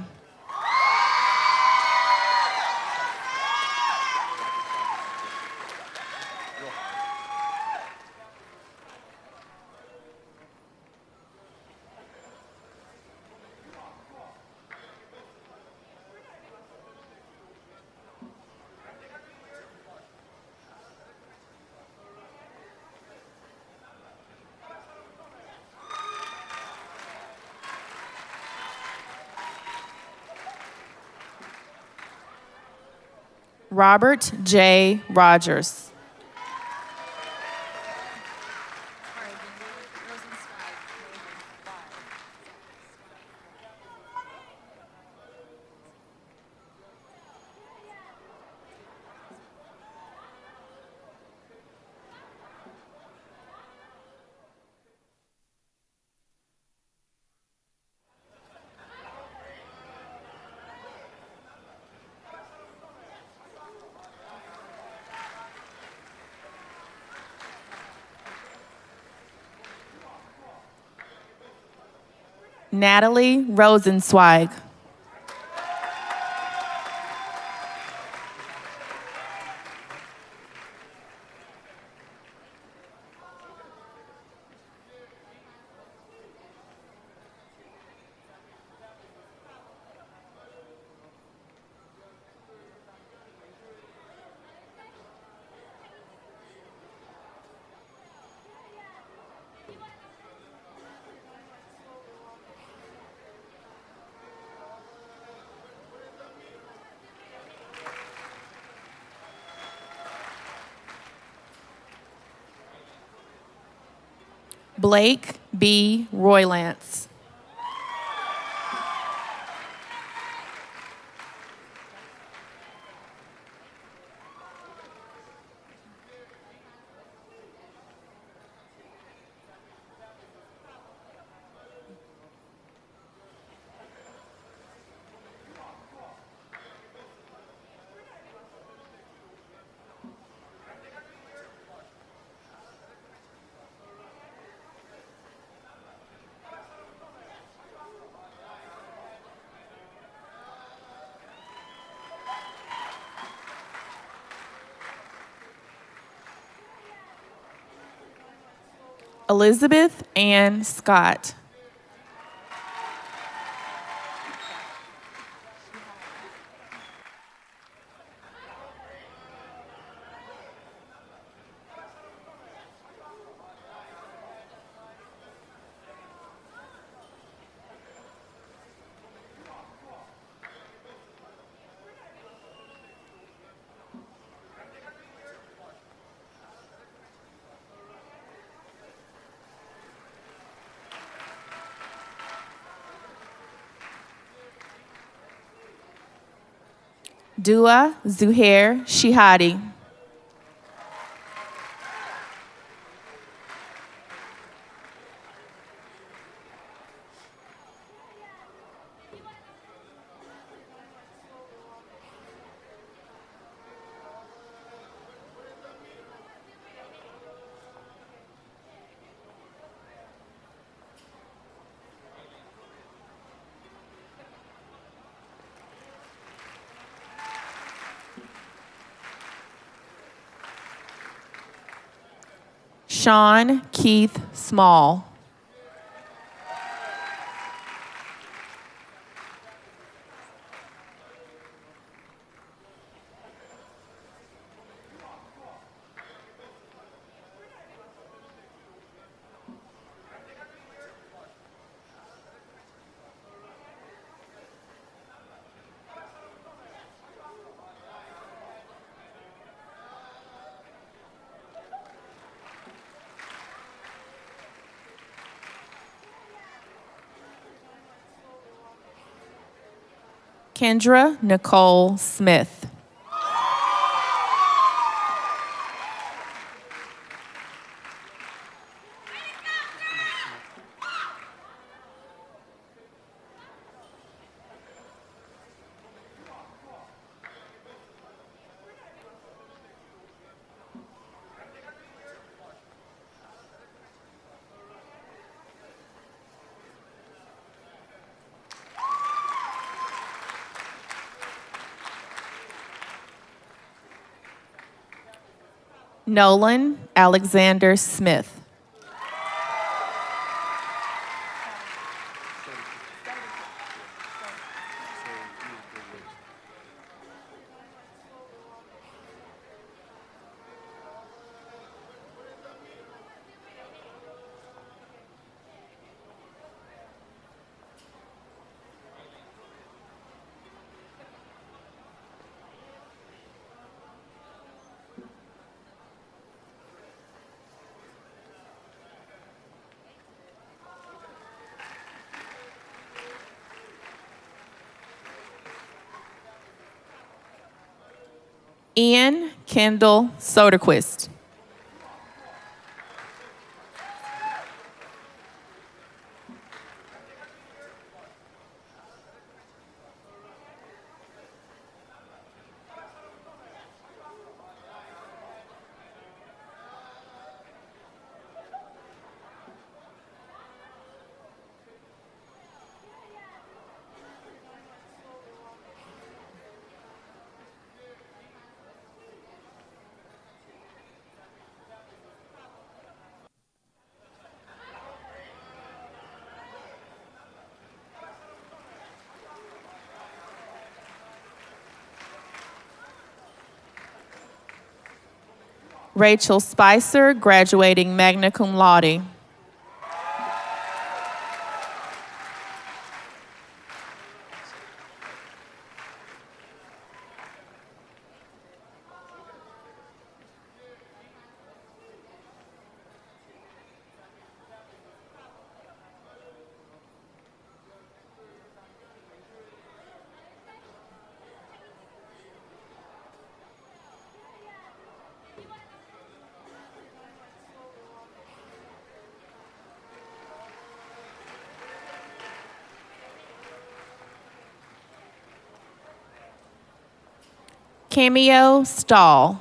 Robert J. Rogers. Natalie Rosenzweig. Blake B. Roylance. Elizabeth Ann Scott. Dua Zuhair Shihadi. Sean Keith Small. Kendra Nicole Smith. Nolan Alexander Smith. Ian Kendall Soderquist. Rachel Spicer, graduating magna cum laude. Cameo Stahl.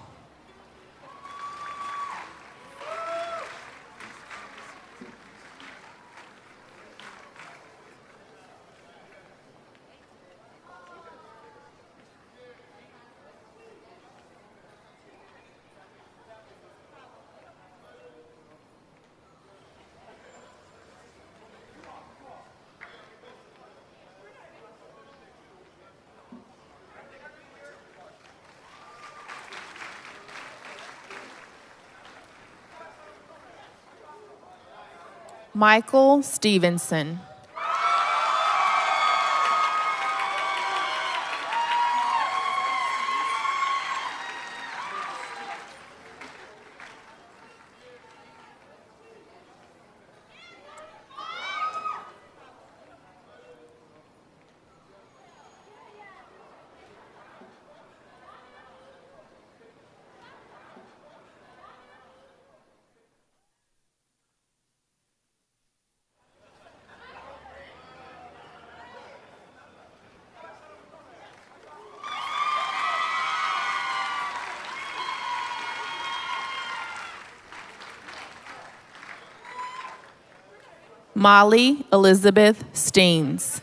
Michael Stevenson. Molly Elizabeth Steens.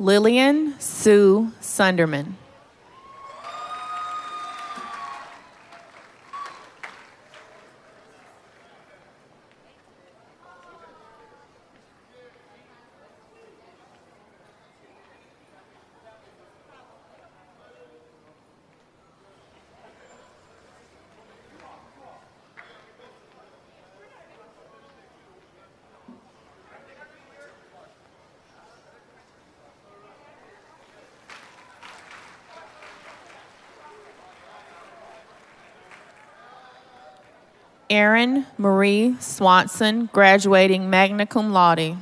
Lillian Sue Sunderman. Erin Marie Swanson, graduating magna cum laude.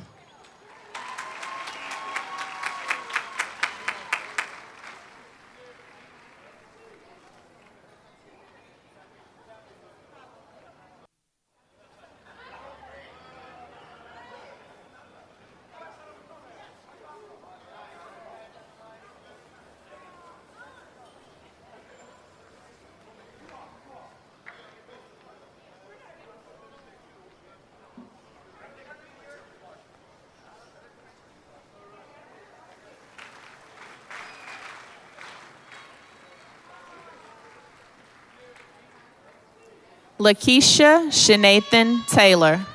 Lakeisha Shanathan Taylor.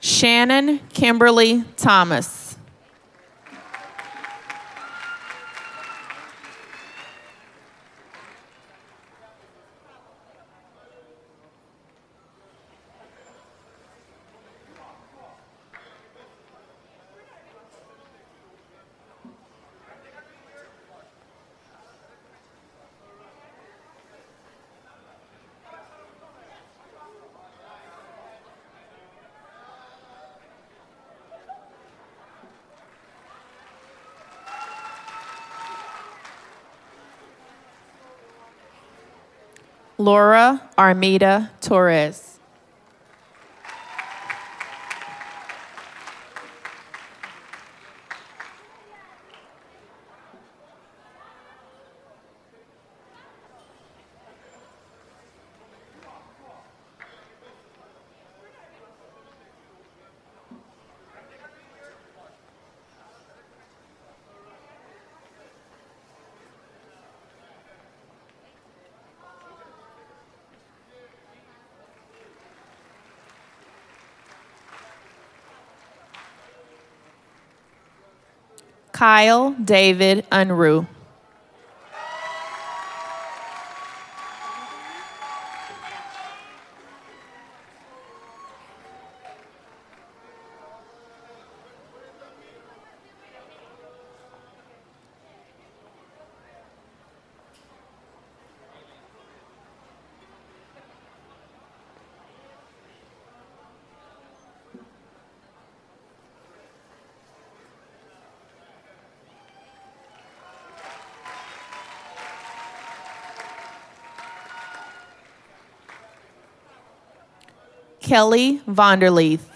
Shannon Kimberly Thomas. Laura Armida Torres. Kyle David Unruh. Kelly Vonderleith.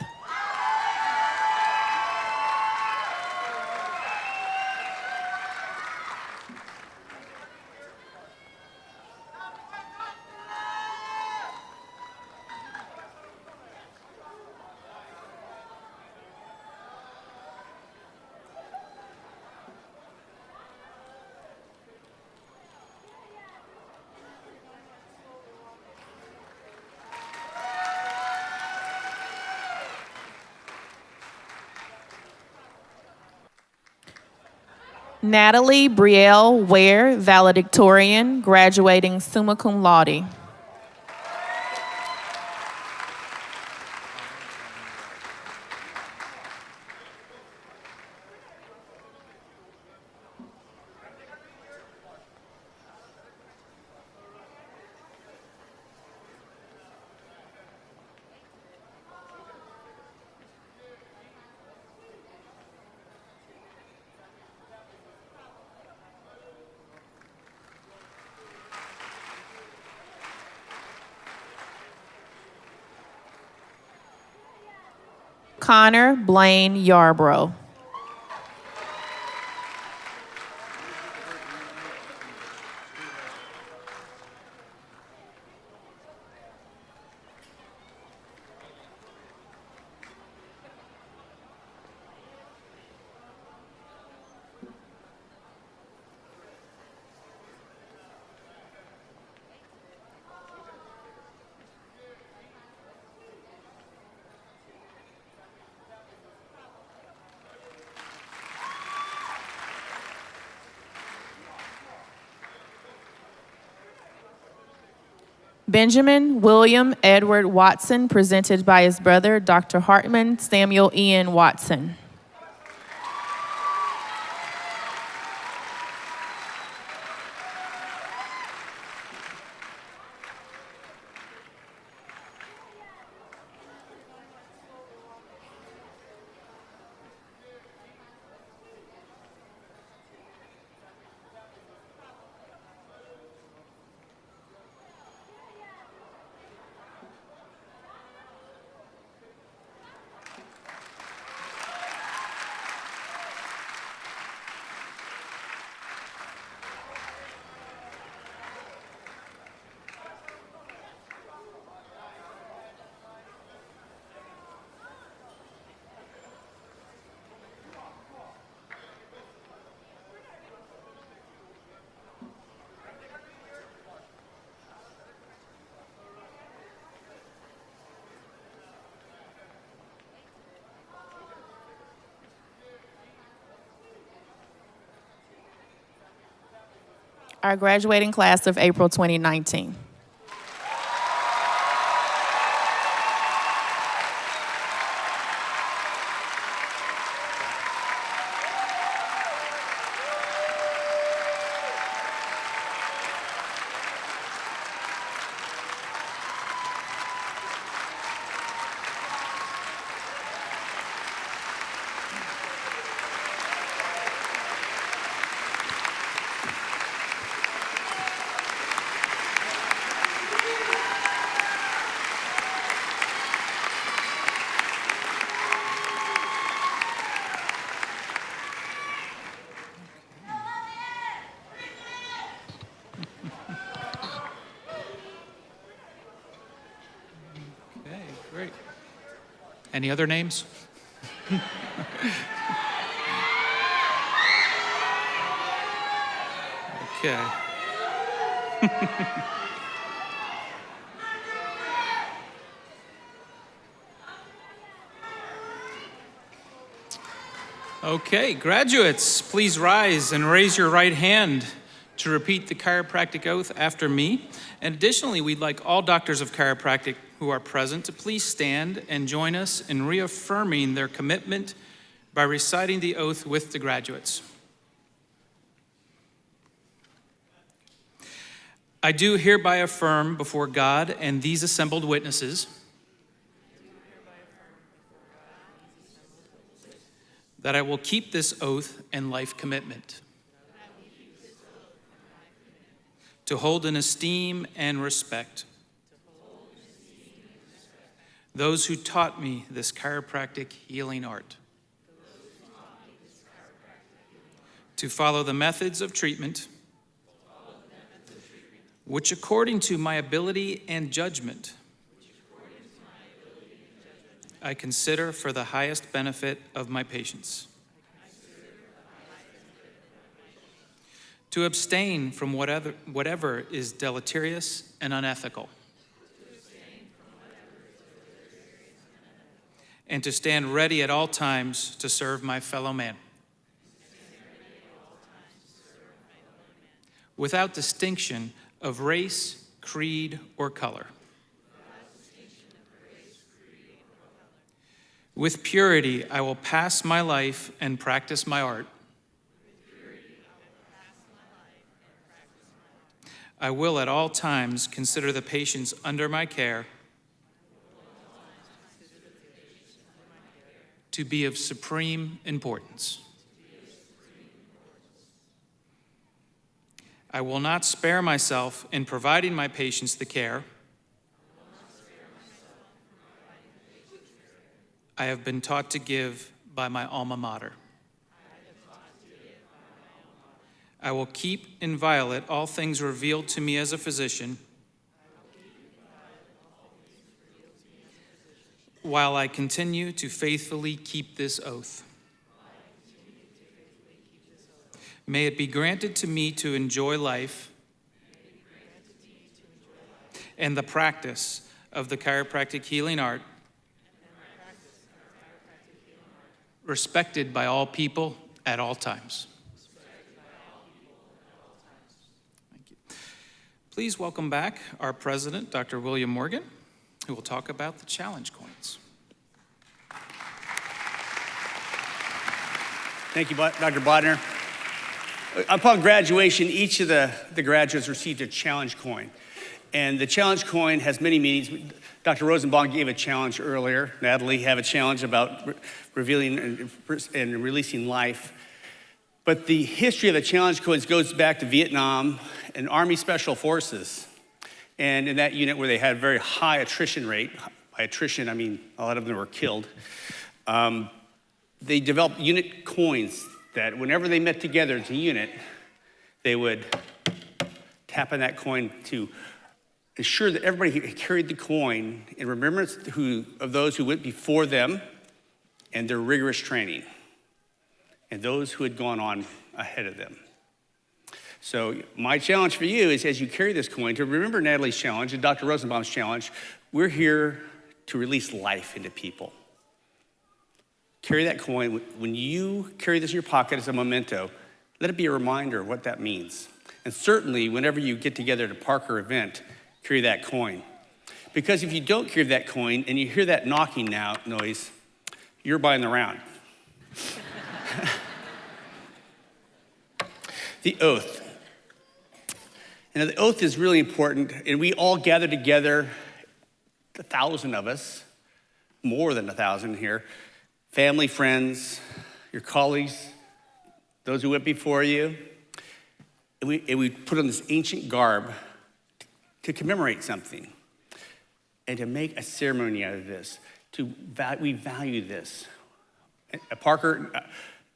Natalie Brielle Ware, valedictorian, graduating summa cum laude. Connor Blaine Yarbrough. Benjamin William Edward Watson, presented by his brother, Dr. Hartman Samuel Ian Watson. Our graduating class of April 2019. Okay, great. Any other names? Okay. Okay, graduates, please rise and raise your right hand to repeat the chiropractic oath after me. And additionally, we'd like all doctors of chiropractic who are present to please stand and join us in reaffirming their commitment by reciting the oath with the graduates. I do hereby affirm before God and these assembled witnesses that I will keep this oath and life commitment to hold in esteem and respect those who taught me this chiropractic healing art, to follow the methods of treatment which according to my ability and judgment I consider for the highest benefit of my patients. To abstain from whatever is deleterious and unethical. And to stand ready at all times to serve my fellow man. Without distinction of race, creed, or color. With purity, I will pass my life and practice my art. I will at all times consider the patients under my care to be of supreme importance. I will not spare myself in providing my patients the care I have been taught to give by my alma mater. I will keep inviolate all things revealed to me as a physician while I continue to faithfully keep this oath. May it be granted to me to enjoy life and the practice of the chiropractic healing art, respected by all people at all times. Thank you. Please welcome back our president, Dr. William Morgan, who will talk about the challenge coins. Thank you, Dr. Bodner. Upon graduation, each of the graduates received a challenge coin. And the challenge coin has many meanings. Dr. Rosenbaum gave a challenge earlier. Natalie have a challenge about revealing and releasing life. But the history of the challenge coins goes back to Vietnam and Army Special Forces. And in that unit where they had a very high attrition rate, by attrition, I mean a lot of them were killed, they developed unit coins that whenever they met together as a unit, they would tap on that coin to ensure that everybody carried the coin in remembrance of those who went before them and their rigorous training, and those who had gone on ahead of them. So my challenge for you is, as you carry this coin, to remember Natalie's challenge and Dr. Rosenbaum's challenge. We're here to release life into people. Carry that coin. When you carry this in your pocket as a memento, let it be a reminder of what that means. And certainly, whenever you get together at a Parker event, carry that coin. Because if you don't carry that coin and you hear that knocking now noise, you're buying the round. The oath. And the oath is really important, and we all gather together, 1,000 of us, more than 1,000 here, family, friends, your colleagues, those who went before you, and we put on this ancient garb to commemorate something and to make a ceremony out of this. We value this. A Parker,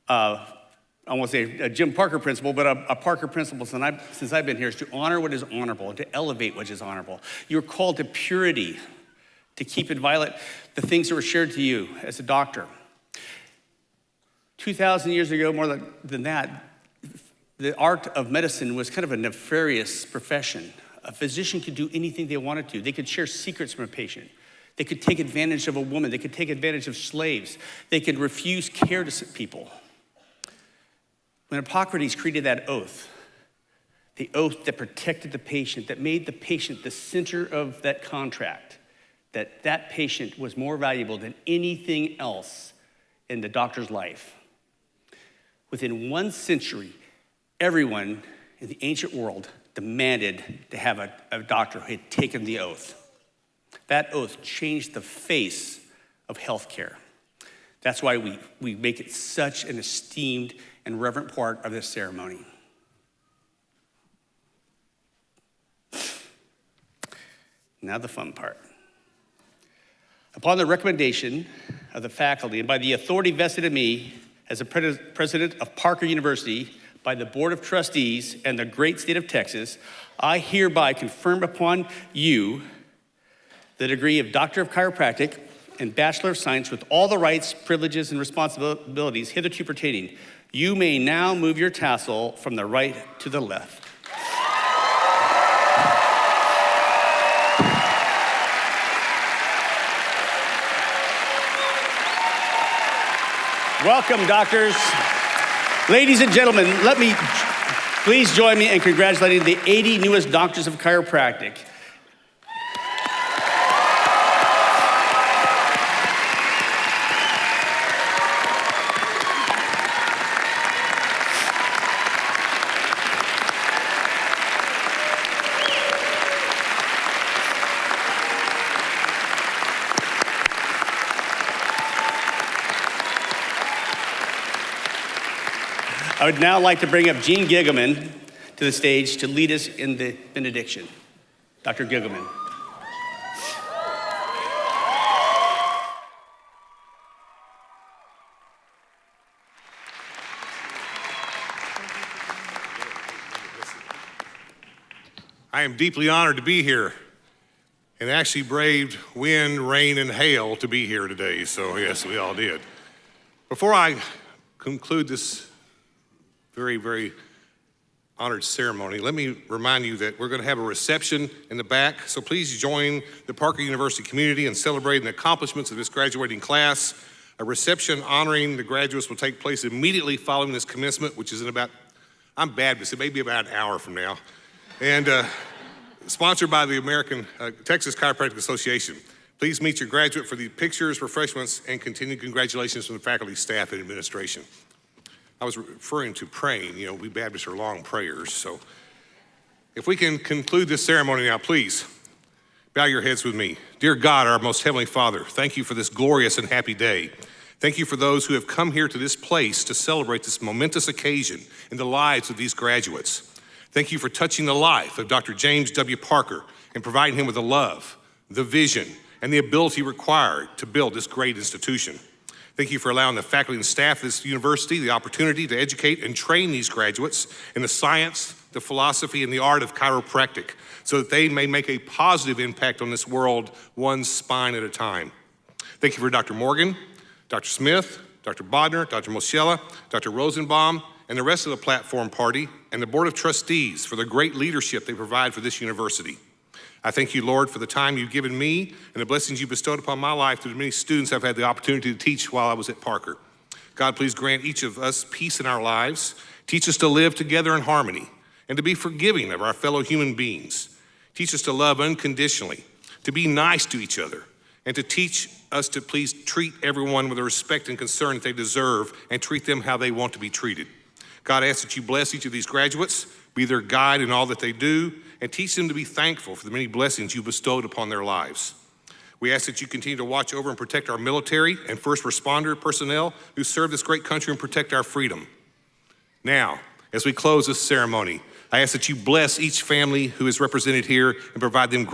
I won't say a Jim Parker principle, but a Parker principle since I've been here is to honor what is honorable and to elevate what is honorable. You're called to purity, to keep inviolate the things that were shared to you as a doctor. 2,000 years ago, more than that, the art of medicine was kind of a nefarious profession. A physician could do anything they wanted to. They could share secrets from a patient. They could take advantage of a woman. They could take advantage of slaves. They could refuse care to people. When Hippocrates created that oath, the oath that protected the patient, that made the patient the center of that contract, that patient was more valuable than anything else in the doctor's life. Within 1 century, everyone in the ancient world demanded to have a doctor who had taken the oath. That oath changed the face of healthcare. That's why we make it such an esteemed and reverent part of this ceremony. Now the fun part. Upon the recommendation of the faculty and by the authority vested in me as the president of Parker University, by the Board of Trustees and the great state of Texas, I hereby confirm upon you the degree of Doctor of Chiropractic and Bachelor of Science with all the rights, privileges, and responsibilities hitherto pertaining. You may now move your tassel from the right to the left. Welcome, doctors. Ladies and gentlemen, let me please join me in congratulating the 80 newest doctors of chiropractic. I would now like to bring up Gene Giggleman to the stage to lead us in the benediction. Dr. Giggleman. I am deeply honored to be here and actually braved wind, rain, and hail to be here today. So yes, we all did. Before I conclude this very, very honored ceremony, let me remind you that we're going to have a reception in the back. So please join the Parker University community in celebrating the accomplishments of this graduating class. A reception honoring the graduates will take place immediately following this commencement, which is in about, I'm bad, but it may be about an hour from now. And sponsored by the Texas Chiropractic Association. Please meet your graduate for the pictures, refreshments, and continued congratulations from the faculty, staff, and administration. I was referring to praying. You know, we Baptists are long prayers. So if we can conclude this ceremony now, please bow your heads with me. Dear God, our most heavenly Father, thank you for this glorious and happy day. Thank you for those who have come here to this place to celebrate this momentous occasion in the lives of these graduates. Thank you for touching the life of Dr. James W. Parker and providing him with the love, the vision, and the ability required to build this great institution. Thank you for allowing the faculty and staff of this university the opportunity to educate and train these graduates in the science, the philosophy, and the art of chiropractic so that they may make a positive impact on this world one spine at a time. Thank you for Dr. Morgan, Dr. Smith, Dr. Bodner, Dr. Moschella, Dr. Rosenbaum, and the rest of the platform party and the Board of Trustees for the great leadership they provide for this university. I thank you, Lord, for the time you've given me and the blessings you bestowed upon my life through the many students I've had the opportunity to teach while I was at Parker. God, please grant each of us peace in our lives. Teach us to live together in harmony and to be forgiving of our fellow human beings. Teach us to love unconditionally, to be nice to each other, and to teach us to please treat everyone with the respect and concern that they deserve and treat them how they want to be treated. God, I ask that you bless each of these graduates, be their guide in all that they do, and teach them to be thankful for the many blessings you bestowed upon their lives. We ask that you continue to watch over and protect our military and first responder personnel who serve this great country and protect our freedom. Now, as we close this ceremony, I ask that you bless each family who is represented here and provide them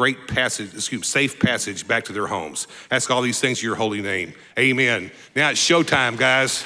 safe passage back to their homes. I ask all these things in your holy name. Amen. Now it's showtime, guys.